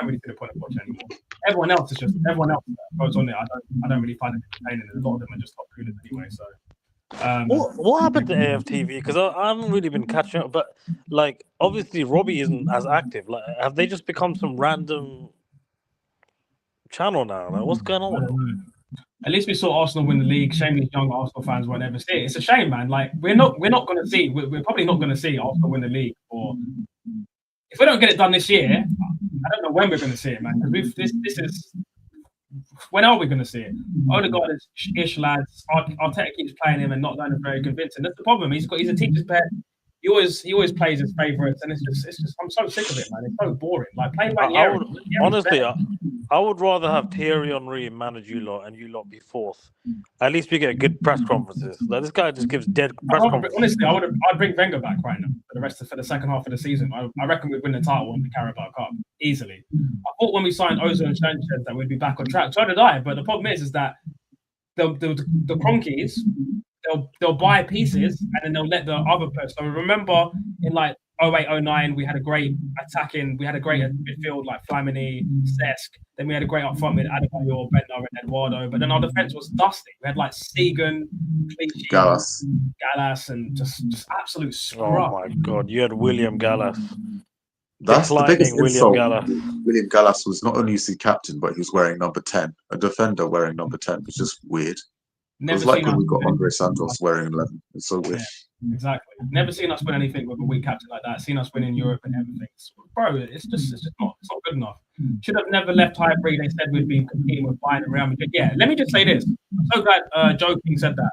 really see the point of watching anymore. Everyone else that goes on there. I don't really find it entertaining. A lot of them are just top coolers anyway, so. What happened to AFTV? Because I haven't really been catching up. But like, obviously, Robbie isn't as active. Like, have they just become some random channel now? Like, what's going on with them? At least we saw Arsenal win the league. Shame these young Arsenal fans won't ever see it. It's a shame, man. Like, we're not going to see. We're probably not going to see Arsenal win the league. Or if we don't get it done this year, I don't know when we're going to see it, man. Because this is. When are we going to see it? Odegaard is ish, lads. Arteta keeps playing him and not going to very convincing. That's the problem. He's a teacher's pet. He always plays his favourites, and it's just I'm so sick of it, man. It's so boring. Like playing like honestly, I would rather have Thierry Henry manage you lot and you lot be fourth. At least we get good press conferences. Like this guy just gives dead press conferences. Honestly, I'd bring Wenger back right now for the second half of the season. I reckon we'd win the title and the Carabao Cup easily. I thought when we signed Ozil and Sanchez that we'd be back on track. So did I. But the problem is that the Cronkies, they'll buy pieces and then they'll let the other person. So remember in like 08-09, we had a great midfield like Flamini, Cesc. Then we had a great up front with Adebayor, Bentner, and Eduardo. But then our defense was dusty. We had like Segan, Clichy, Gallas, and just absolute scrub. Oh my God, you had William Gallas. That's the biggest insult. William Gallas was not only the captain, but he was wearing number 10. A defender wearing number 10 was just weird. It was like when we got Andre Santos wearing 11. It's so weird. Yeah, exactly. Never seen us win anything with a weak captain like that. Seen us win in Europe and everything. Bro, it's not good enough. Should have never left Highbury. They said we'd be competing with Bayern and Real Madrid. Yeah, let me just say this. I'm so glad Joking said that.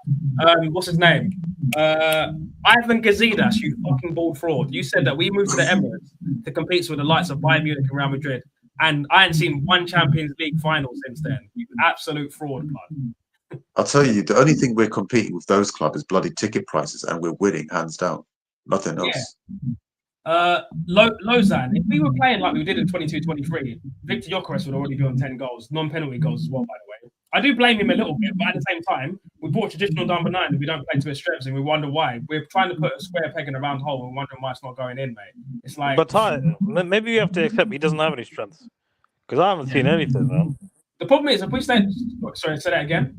What's his name? Ivan Gazidis, you fucking bald fraud. You said that we moved to the Emirates to compete with the likes of Bayern Munich and Real Madrid. And I ain't seen one Champions League final since then. You absolute fraud, blood. I'll tell you, the only thing we're competing with those clubs is bloody ticket prices, and we're winning hands down. Nothing else. Yeah. Lausanne, if we were playing like we did in 22-23, Victor Gyökeres would already be on 10 goals, non-penalty goals as well, by the way. I do blame him a little bit, but at the same time, we brought traditional number 9 and we don't play to his strengths, and we wonder why. We're trying to put a square peg in a round hole and wondering why it's not going in, mate. It's like. But Ty, maybe you have to accept he doesn't have any strengths, because I haven't seen anything, man. The problem is, if we stay. Sorry, say that again.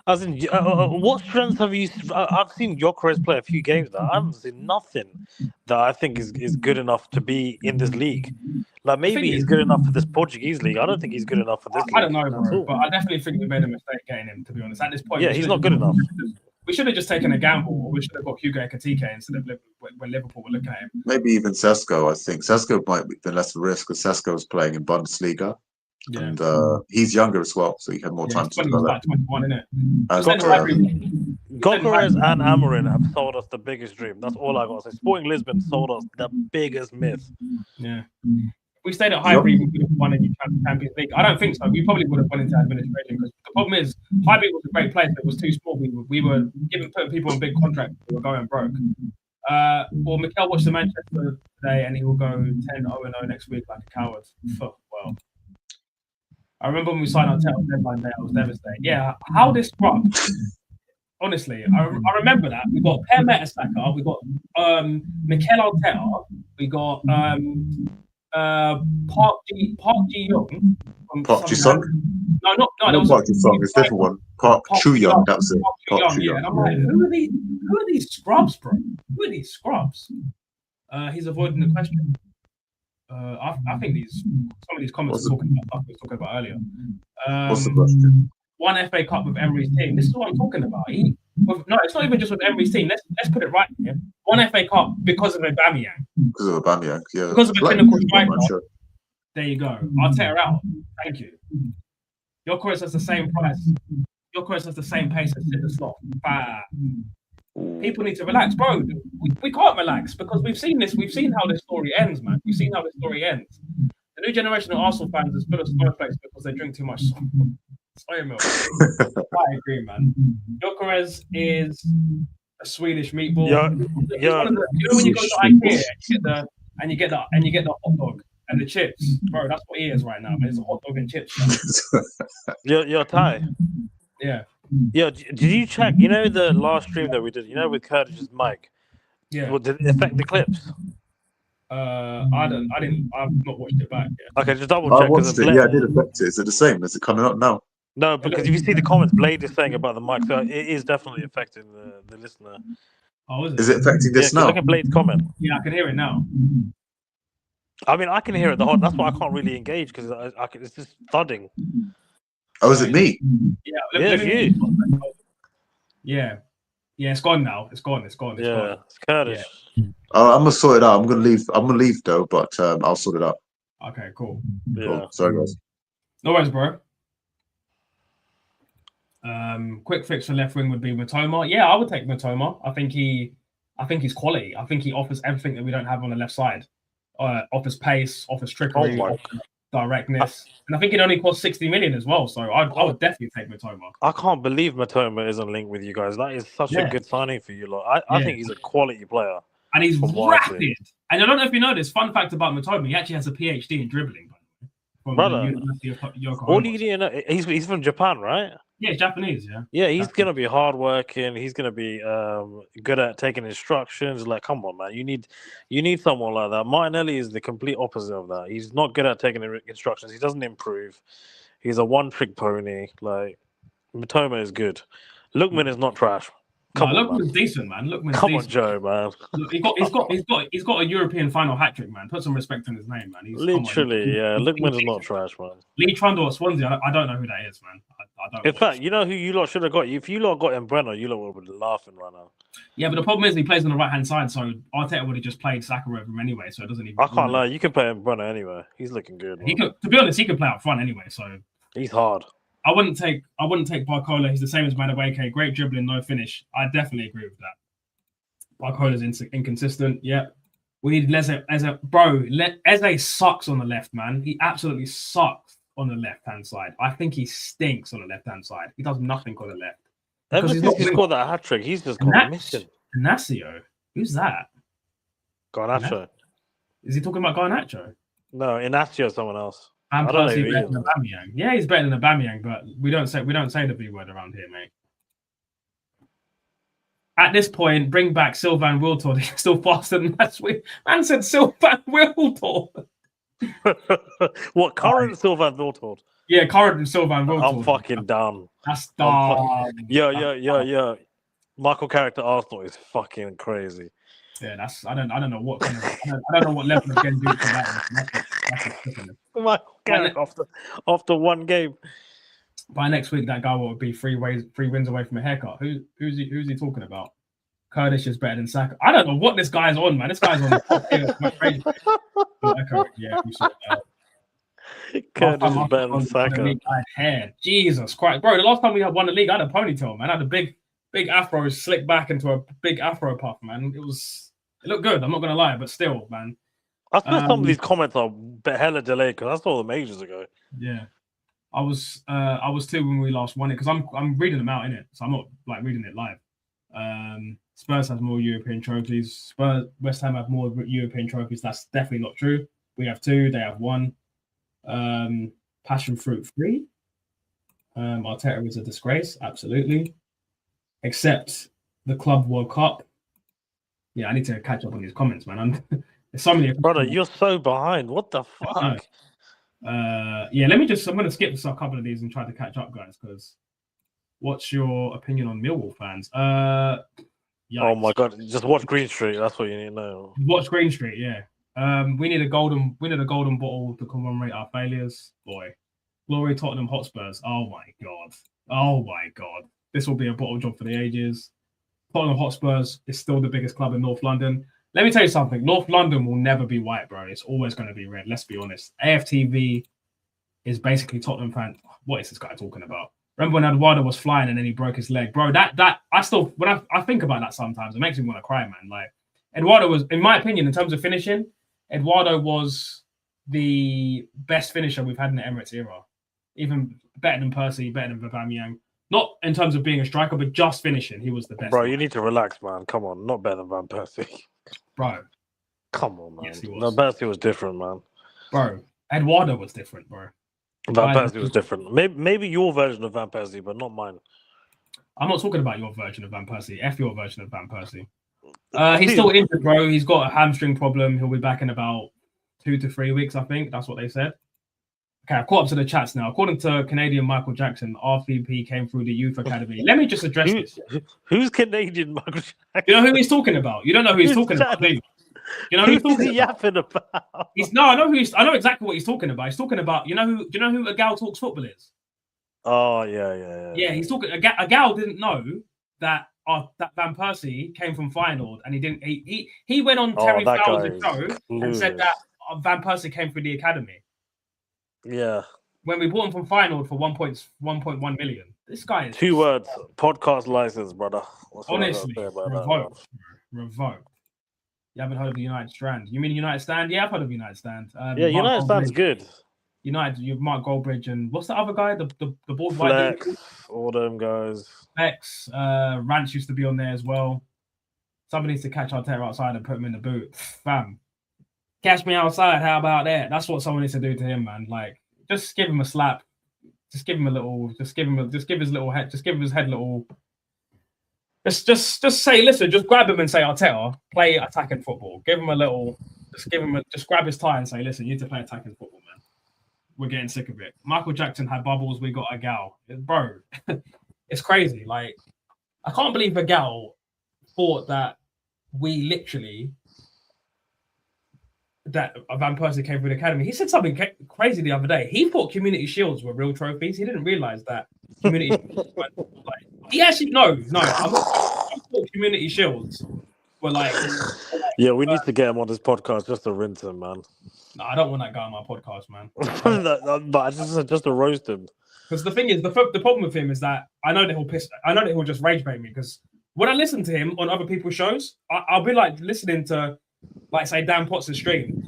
As in, what strengths have you? I've seen Gyökeres play a few games now. I haven't seen nothing that I think is good enough to be in this league. Like maybe he's good enough for this Portuguese league. I don't think he's good enough for this league. I don't know, bro, but I definitely think we made a mistake getting him. To be honest, at this point, yeah, he's not good enough. We should have just taken a gamble, or we should have got Hugo Ekitike instead of when Liverpool were looking at him. Maybe even Sesko. I think Sesko might be the less risk because Sesko is playing in Bundesliga. Yeah. And he's younger as well, so he had more time to develop. Like 21, isn't it? Gyökeres and Amorim have sold us the biggest dream. That's all I got to say. Sporting Lisbon sold us the biggest myth. Yeah. If we stayed at Highbury, we would have won any Champions League. I don't think so. We probably would have won into administration because the problem is Highbury was a great place, but it was too small. We were putting people on big contracts. We were going broke. Or Mikel watched the Manchester today, and he will go 10-0-0 next week like a coward. Well. I remember when we signed our deadline day, I was devastated. Yeah, how this scrub? Honestly, I remember that. We got Per Mertesacker, we got Mikel Arteta, we got Park Ji-young. Park Ji-sung? No, that was Park Ji-sung. It's a different one. Park Chu-young, that was it. Park Chu-young. And I'm like, who are these scrubs, bro? Who are these scrubs? He's avoiding the question. I think some of these comments are talking about stuff we were talking about earlier. What's the question? One FA Cup with Emery's team. This is what I'm talking about. No, it's not even just with Emery's team. Let's put it right here. One FA Cup because of Aubameyang. Because of Aubameyang, yeah. Because of a clinical striker. There you go. Arteta out. Thank you. Gyökeres has the same price. Gyökeres has the same pace as Sid the Sloth. People need to relax, bro. We can't relax because we've seen this. We've seen how this story ends, man. We've seen how this story ends. The new generation of Arsenal fans is full of snowflakes because they drink too much soy milk. I agree, man. Gyökeres is a Swedish meatball. It's one of the, you know when you go to IKEA and you get the hot dog and the chips, bro. That's what he is right now. Man. It's a hot dog and chips. You're Thai. Yeah. Yeah. Did you check? You know the last stream that we did. You know with Kurdish's mic. Yeah. What, did it affect the clips? I've not watched it back yet. Okay, just double I check. watched it. Yeah, it did affect it. Is it the same? Is it coming up now? No, because if you see the comments, Blade is saying about the mic, so it is definitely affecting the listener. Oh, is it? Is it affecting this now? Look at Blade's comment. Yeah, I can hear it now. I mean, I can hear it the whole. That's why I can't really engage because it's just thudding. Oh, is it me? Yeah, it's you. Yeah, it's gone now. It's gone. It's Kurdish. Yeah. I'm gonna sort it out. I'm gonna leave though, but I'll sort it out. Okay, cool. Yeah. Cool. Sorry, guys. No worries, bro. Quick fix for left wing would be Matoma. Yeah, I would take Matoma. I think he's quality. I think he offers everything that we don't have on the left side. Offers pace, offers trickery, offers directness, and I think it only costs 60 million as well. So I would definitely take Matoma. I can't believe Matoma isn't linked with you guys. That is such a good signing for you lot. I think he's a quality player. And he's rapid. And I don't know if you know this. Fun fact about Matoma, he actually has a PhD in dribbling. From the University of Yokohama. All you need to know, he's from Japan, right? Yeah, Japanese, yeah. Yeah, he's going to be hardworking. He's going to be good at taking instructions. Like, come on, man. You need someone like that. Martinelli is the complete opposite of that. He's not good at taking instructions. He doesn't improve. He's a one-trick pony. Like, Matoma is good. Lookman is not trash. Lookman's decent, man. Lookman's Come decent. on, Joe, man. Look, he's got a European final hat trick, man. Put some respect on his name, man. Literally, yeah. Lookman is not trash, man. Lee Trundle at Swansea, I don't know who that is, man. I don't. In fact, you know who you lot should have got? If you lot got Mbrenner, you lot would be laughing right now. Yeah, but the problem is he plays on the right hand side, so Arteta would have just played Saka over him anyway, so it doesn't even. I can't lie. You can play Mbrenner anyway. He's looking good. He could, to be honest, he could play up front anyway. So he's hard. I wouldn't take Barcola. He's the same as Madueke. Great dribbling, no finish. I definitely agree with that. Barcola's inconsistent. Yeah. We need Eze. Bro, Eze sucks on the left, man. He absolutely sucks on the left-hand side. I think he stinks on the left-hand side. He does nothing on the left. Ever since he scored that hat-trick, he's just gone missing. Ignacio? Who's that? Garnacho. Is he talking about Garnacho? No, Ignacio is someone else. And plus he's better than Aubameyang. Yeah, he's better than Aubameyang, but we don't say the B word around here, mate. At this point, bring back Sylvain Wiltord. He's still faster than last week. Man said Sylvain Wiltord. What, current Sylvain Wiltord? Yeah, current Sylvain Wiltord. I'm fucking done. That's dumb. Yeah. Michael character Arsenal is fucking crazy. Yeah, I don't know what kind of I don't know what level of game do for that. That's Michael character after one game. By next week, that guy will be 3 wins away from a haircut. Who's he talking about? Kurdish is better than Saka. I don't know what this guy's on, man. This guy's on. Yeah, we saw that. Kurdish is better than Saka. Hair. Jesus Christ, bro! The last time we had won the league, I had a ponytail, man. I had a big afro slicked back into a big afro puff, man. It looked good. I'm not gonna lie, but still, man. I suppose some of these comments are hella delayed because I saw them ages ago. Yeah. I was too when we last won it because I'm reading them out in it, so I'm not like reading it live. Spurs has more European trophies. West Ham have more European trophies. That's definitely not true. We have 2. They have 1. Passion fruit 3. Arteta is a disgrace, absolutely. Except the Club World Cup. Yeah, I need to catch up on these comments, man. There's so many. Brother, you're so behind. What the fuck? Yeah, I'm going to skip a couple of these and try to catch up, guys, because what's your opinion on Millwall fans? Oh my God, just watch Green Street. That's what you need to know. Watch Green Street, yeah. We need a golden bottle to commemorate our failures. Boy, glory Tottenham Hotspurs. Oh my God. This will be a bottle job for the ages. Tottenham Hotspurs is still the biggest club in North London. Let me tell you something. North London will never be white, bro. It's always going to be red. Let's be honest. AFTV is basically Tottenham fans. What is this guy talking about? Remember when Eduardo was flying and then he broke his leg, bro? That I still, when I think about that sometimes, it makes me want to cry, man. Like Eduardo was, in my opinion, in terms of finishing, Eduardo was the best finisher we've had in the Emirates era. Even better than Percy, better than Aubameyang. Not in terms of being a striker, but just finishing. He was the best. Bro, you need to relax, man. Come on, not better than Van Persie. Bro. Come on, man. Yes, he was. Van Persie was different, man. Bro, Eduardo was different, bro. Van Persie was different. Maybe your version of Van Persie, but not mine. I'm not talking about your version of Van Persie. F your version of Van Persie. He's still injured, bro. He's got a hamstring problem. He'll be back in about 2 to 3 weeks, I think. That's what they said. Okay, I've caught up to the chats now. According to Canadian Michael Jackson, RVP came through the youth academy. Let me just address this. Who's Canadian Michael Jackson? You know who he's talking about? You don't know who he's talking about, do you? You know who he's talking about? I know exactly what he's talking about. He's talking about, do you know who A Gal Talks Football is? Oh, yeah. Yeah, he's talking. A Gal didn't know that Van Persie came from Feyenoord, and he went on Terry Fowler's show and said that Van Persie came through the academy. Yeah. When we bought him from Feyenoord for 1.1 million. This guy is 2 words: podcast license, brother. Honestly, revoked. Revoked. You haven't heard of the United Strand? You mean United Stand? Yeah, I've heard of United Stand. Yeah, United Stand's good. United, you've Mark Goldbridge and what's the other guy? The bald Flex, white dude? all them guys. Flex, Rance used to be on there as well. Somebody needs to catch Arteta outside and put him in the boot. Fam, catch me outside. How about that? That's what someone needs to do to him, man. Like, just give him a slap. Just give him a little. Just give his little head. Just give his head a little. Just say, listen. Just grab him and say, Arteta, play attacking football. Give him a little. Just grab his tie and say, listen, you need to play attacking football, man. We're getting sick of it. Michael Jackson had bubbles. We got A Gal. Bro, it's crazy. Like, I can't believe A Gal thought that we literally that Van Persie came through the academy. He said something crazy the other day. He thought Community Shields were real trophies. He didn't realize that Community Shields were like. He actually I thought Community Shields were like. Yeah, we need to get him on this podcast just to rinse him, man. No, I don't want that guy on my podcast, man. But just to roast him. Because the thing is, the problem with him is that I know that he'll just rage bait me. Because when I listen to him on other people's shows, I'll be like listening to, like, say, Dan Potts' stream,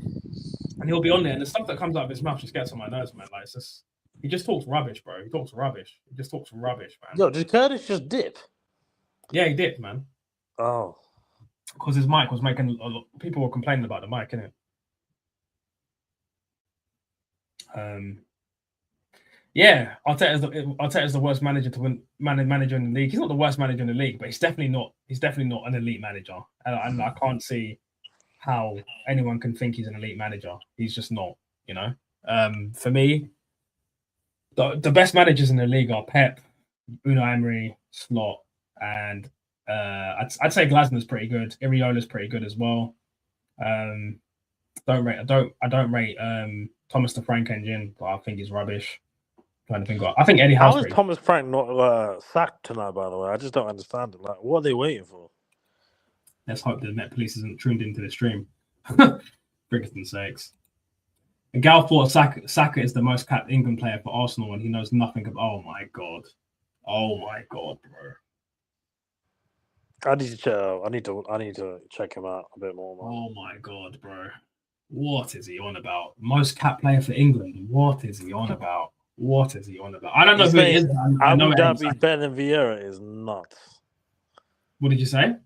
and he'll be on there, and the stuff that comes out of his mouth just gets on my nerves, man. Like, he just talks rubbish, bro. He talks rubbish. He just talks rubbish, man. Yo, did Kurdish just dip? Yeah, he dipped, man. Oh. Because his mic was making people were complaining about the mic, innit? Yeah, Arteta's the worst manager to win manager in the league. He's not the worst manager in the league, but he's definitely not an elite manager. And I can't see how anyone can think he's an elite manager. He's just not, you know. For me, the best managers in the league are Pep, Unai Emery, Slot, and I'd say Glasner's pretty good. Iriola's pretty good as well. I don't rate Thomas the Frank Engine, but I think he's rubbish. I'm trying to think. I think Eddie Howe's How is Thomas Frank not sacked tonight? By the way, I just don't understand it. Like, what are they waiting for? Let's hope the Met Police isn't tuned into the stream. For goodness sakes. And Gal thought Saka is the most capped England player for Arsenal, and he knows nothing of. Oh my god, bro. I need to check him out a bit more, man. Oh my god, bro. What is he on about? Most capped player for England. What is he on about? I don't know who he is. Abu Dhabi's better than Vieira is nuts. What did you say?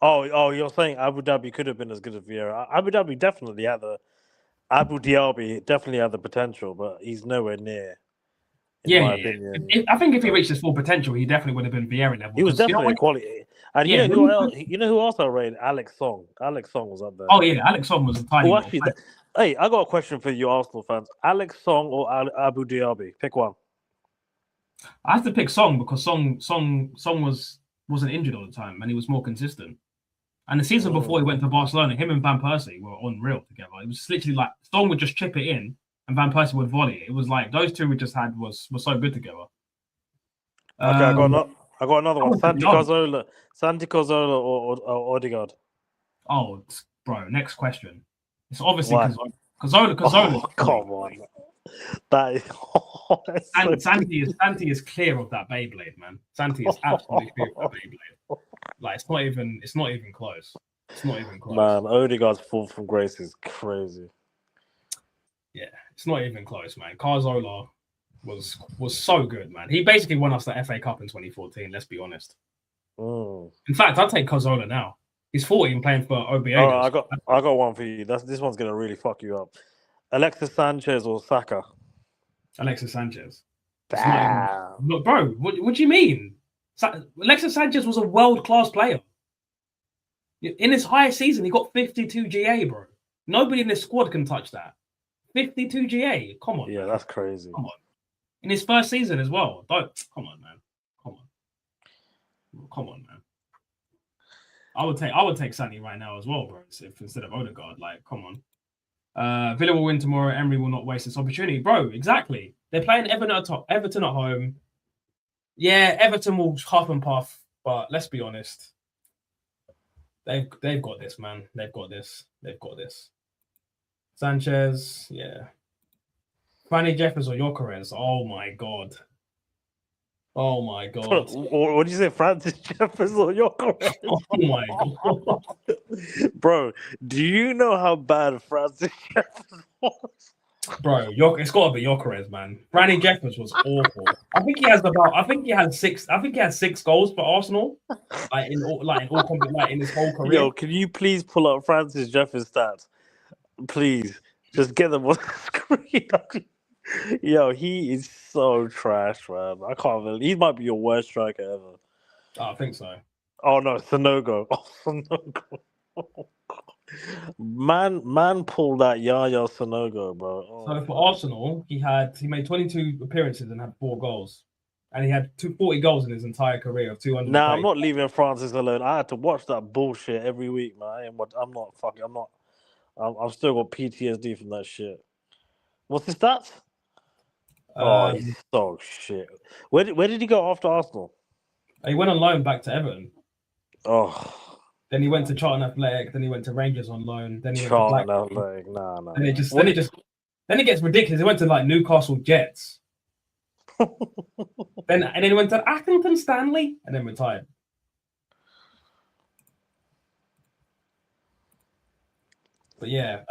Oh, you're saying Abu Dhabi could have been as good as Vieira. Abu Dhabi definitely had the potential, but he's nowhere near. Yeah. I think if he reached his full potential, he definitely would have been Vieira level. He was definitely quality. And you know who else I rated? Alex Song. Alex Song was up there. Oh yeah, Alex Song was a tiny. Oh, actually, hey, I got a question for you, Arsenal fans. Alex Song or Abu Dhabi? Pick one. I have to pick Song because Song wasn't injured all the time and he was more consistent. And the season before he went to Barcelona, him and Van Persie were unreal together. It was literally like Song would just chip it in and Van Persie would volley. It was like those two we just had were so good together. Okay, I got another one. Santi Cazorla or Odegaard? Oh, bro, next question. It's obviously Cazorla. Oh, come on. That is Santi is clear of that Beyblade, man. Santi is absolutely clear of that Beyblade. Like it's not even close. It's not even close. Man, Odegaard's fall from grace is crazy. Yeah, it's not even close, man. Cazorla was so good, man. He basically won us the FA Cup in 2014. Let's be honest. Mm. In fact, I'd take Cazorla now. He's 40 and playing for Oviedo. All right, I got one for you. This one's gonna really fuck you up. Alexis Sanchez or Saka? Alexis Sanchez. Damn. Look, bro, what do you mean? Alexis Sanchez was a world-class player. In his highest season, he got 52 GA, bro. Nobody in this squad can touch that. 52 GA. Come on. Yeah, man. that's crazy. Come on. In his first season as well. Come on, man. Come on, man. I would take Sané right now as well, bro. Instead of Odegaard. Like, come on. Villa will win tomorrow. Emery will not waste this opportunity. Bro, exactly. They're playing Everton at home. Yeah, Everton will huff and puff, but let's be honest. They've got this, man. They've got this. Sanchez, yeah. Fanny Jeffers or Gyökeres. Oh my god. What did you say, Francis Jeffers or Gyökeres? Oh my god. Bro, do you know how bad Francis Jeffers was? Bro, it's got to be Gyökeres, man. Fanny Jeffers was awful. I think he had 6 goals for Arsenal, in his whole career. Yo, can you please pull up Francis Jeffers' stats? Please, just get them on the screen. Yo, he is so trash, man. I can't believe he might be your worst striker ever. I think so. Oh no, Sonogo. Oh, Sonogo. Man pulled that Yaya Sonogo, bro. Oh. So for Arsenal, he made 22 appearances and had 4 goals. And he had 40 goals in his entire career of 200. Nah, I'm not leaving Francis alone. I had to watch that bullshit every week, man. I've still got PTSD from that shit. What's his stats? He's so shit. Where did he go after Arsenal? He went on loan back to Everton. Oh. Then he went to Charlton Athletic. Then he went to Rangers on loan. Then he went to Athletic. Nah. Then it gets ridiculous. He went to like Newcastle Jets. then he went to Accrington Stanley and then retired. But yeah,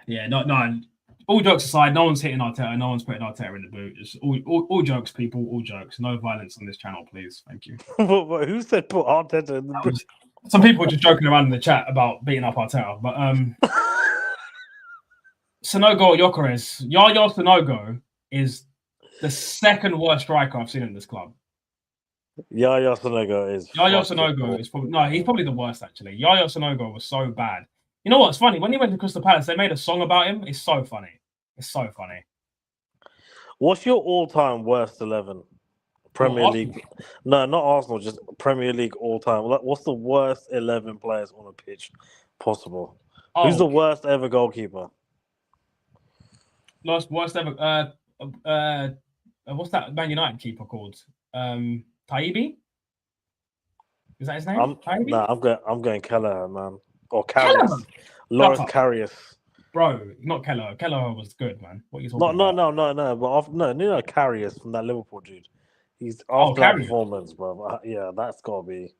no. All jokes aside, no one's hitting Arteta. No one's putting Arteta in the boot. Just all jokes, people. All jokes. No violence on this channel, please. Thank you. Who said put Arteta in the boot? Some people are just joking around in the chat about beating up Arteta, but Sonogo or Gyökeres. Yaya Sonogo is the second worst striker I've seen in this club. Yaya Sonogo is he's probably the worst actually. Yaya Sonogo was so bad. You know what's funny? When he went to Crystal Palace, they made a song about him. It's so funny. What's your all-time worst 11? Premier League. No, not Arsenal, just Premier League all-time. What's the worst 11 players on a pitch possible? Who's the worst ever goalkeeper? Worst ever. What's that Man United keeper called? Taibbi? Is that his name? I'm going Kelleher, man. Or Karius. Loris Karius. Bro, not Kelleher. Kelleher was good, man. What are you talking about? No, Karius from that Liverpool dude. He's after that performance, bro. Yeah, that's gotta be.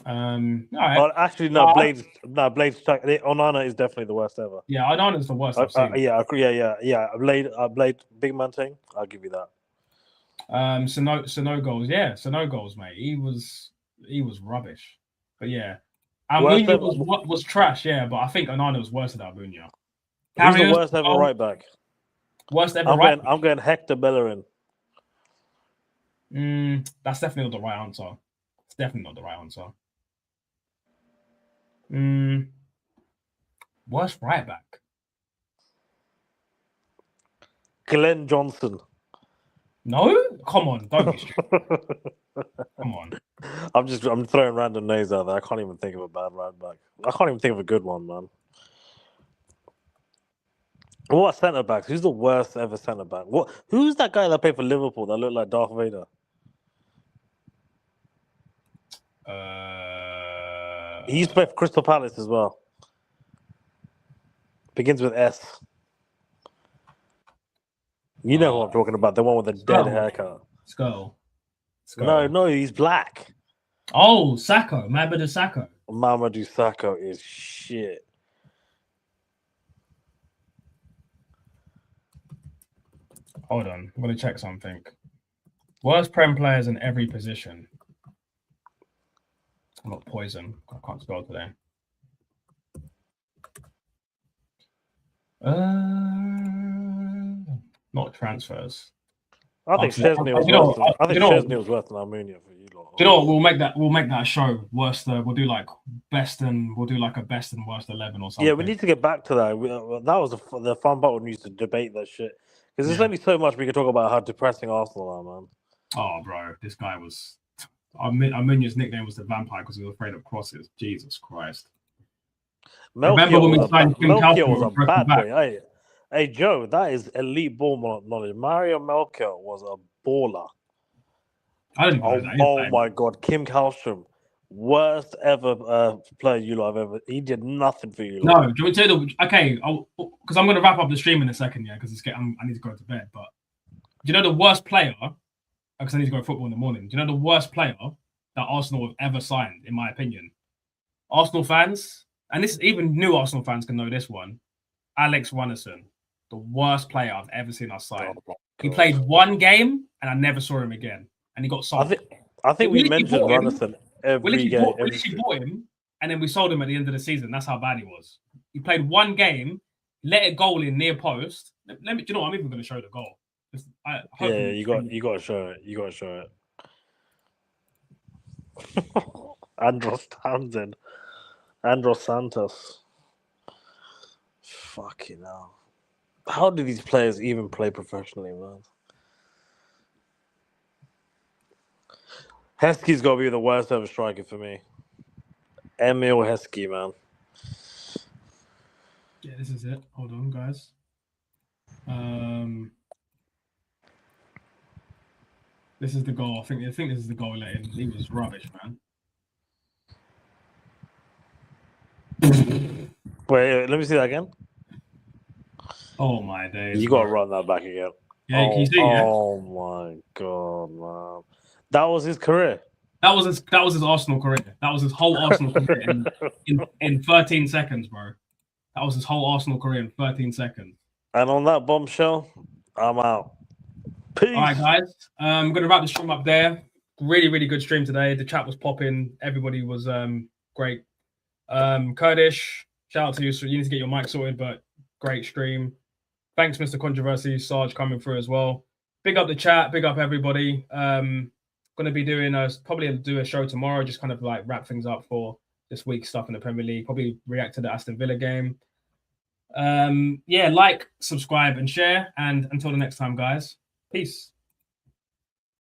Right. Actually, no. Blades. Onana is definitely the worst ever. Yeah, Onana's the worst I've seen. Yeah. Blade. Big man thing. I'll give you that. So no goals. Yeah, so no goals, mate. He was rubbish. But yeah, Almunia was trash. Yeah, but I think Onana was worse than Almunia. Who's the worst ever right back? Worst ever right back? I'm going Hector Bellerin. That's definitely not the right answer. It's definitely not the right answer. Worst right back? Glenn Johnson. No? Come on, don't be stupid. Come on. I'm throwing random names out there. I can't even think of a bad right back. I can't even think of a good one, man. What centre backs? Who's the worst ever centre back? Who's that guy that played for Liverpool that looked like Darth Vader? He used to play for Crystal Palace as well. Begins with S. You know who I'm talking about, the one with the dead haircut. Skull. No, he's black. Oh, Sakho. Mamadou Sakho. Mamadou Sakho is shit. Hold on, I'm gonna check something. Worst Prem players in every position. I'm not Poison. I can't spell today. Not transfers. I think Chesney was worse than Almunia for you lot. Do you know what? We'll make that a show. Worst. We'll do like best and we'll do like a best and worst 11 or something. Yeah, we need to get back to that. That was the fun part when we used to debate that shit. Because there's only so much we can talk about how depressing Arsenal are, man. Oh, bro, this guy was. Almunia's nickname was the Vampire because he was afraid of crosses. Jesus Christ. Melchior was a bad boy. Hey, Joe, that is elite ball knowledge. Mario Melchior was a baller. I don't know that. Oh my God, Kim Kallstrom, worst ever player you lot have ever. He did nothing for you lot. No, do you want me to tell you okay? Because I'm going to wrap up the stream in a second, yeah. Because I need to go to bed. But do you know the worst player? Because I need to go to football in the morning. Do you know the worst player that Arsenal have ever signed? In my opinion, Arsenal fans, and this even new Arsenal fans can know this one. Alex Runnison, the worst player I've ever seen us sign. Oh, he played one game, and I never saw him again. And he got sold. I think we mentioned Runnison every game. We literally bought him, and then we sold him at the end of the season. That's how bad he was. He played one game, let it goal in near post. Do you know what? I'm even going to show the goal. You got to show it. You got to show it. Andros Townsend. Andros Santos. Fucking hell. How do these players even play professionally, man? Heskey's got to be the worst ever striker for me. Emil Heskey, man. Yeah, this is it. Hold on, guys. This is the goal. I think this is the goal let in. He was rubbish, man. Wait, let me see that again. Oh my days! You got to run that back again. Yeah, can you see? Yeah? Oh my God, man! That was his career. That was his Arsenal career. That was his whole Arsenal career in 13 seconds, bro. That was his whole Arsenal career in 13 seconds. And on that bombshell, I'm out. Peace. All right, guys. I'm going to wrap the stream up there. Really, really good stream today. The chat was popping. Everybody was great. Kurdish, shout out to you. So you need to get your mic sorted, but great stream. Thanks, Mr. Controversy. Sarge coming through as well. Big up the chat. Big up everybody. Going to be doing probably do a show tomorrow. Just kind of like wrap things up for this week's stuff in the Premier League. Probably react to the Aston Villa game. Yeah, like, subscribe, and share. And until the next time, guys. Peace.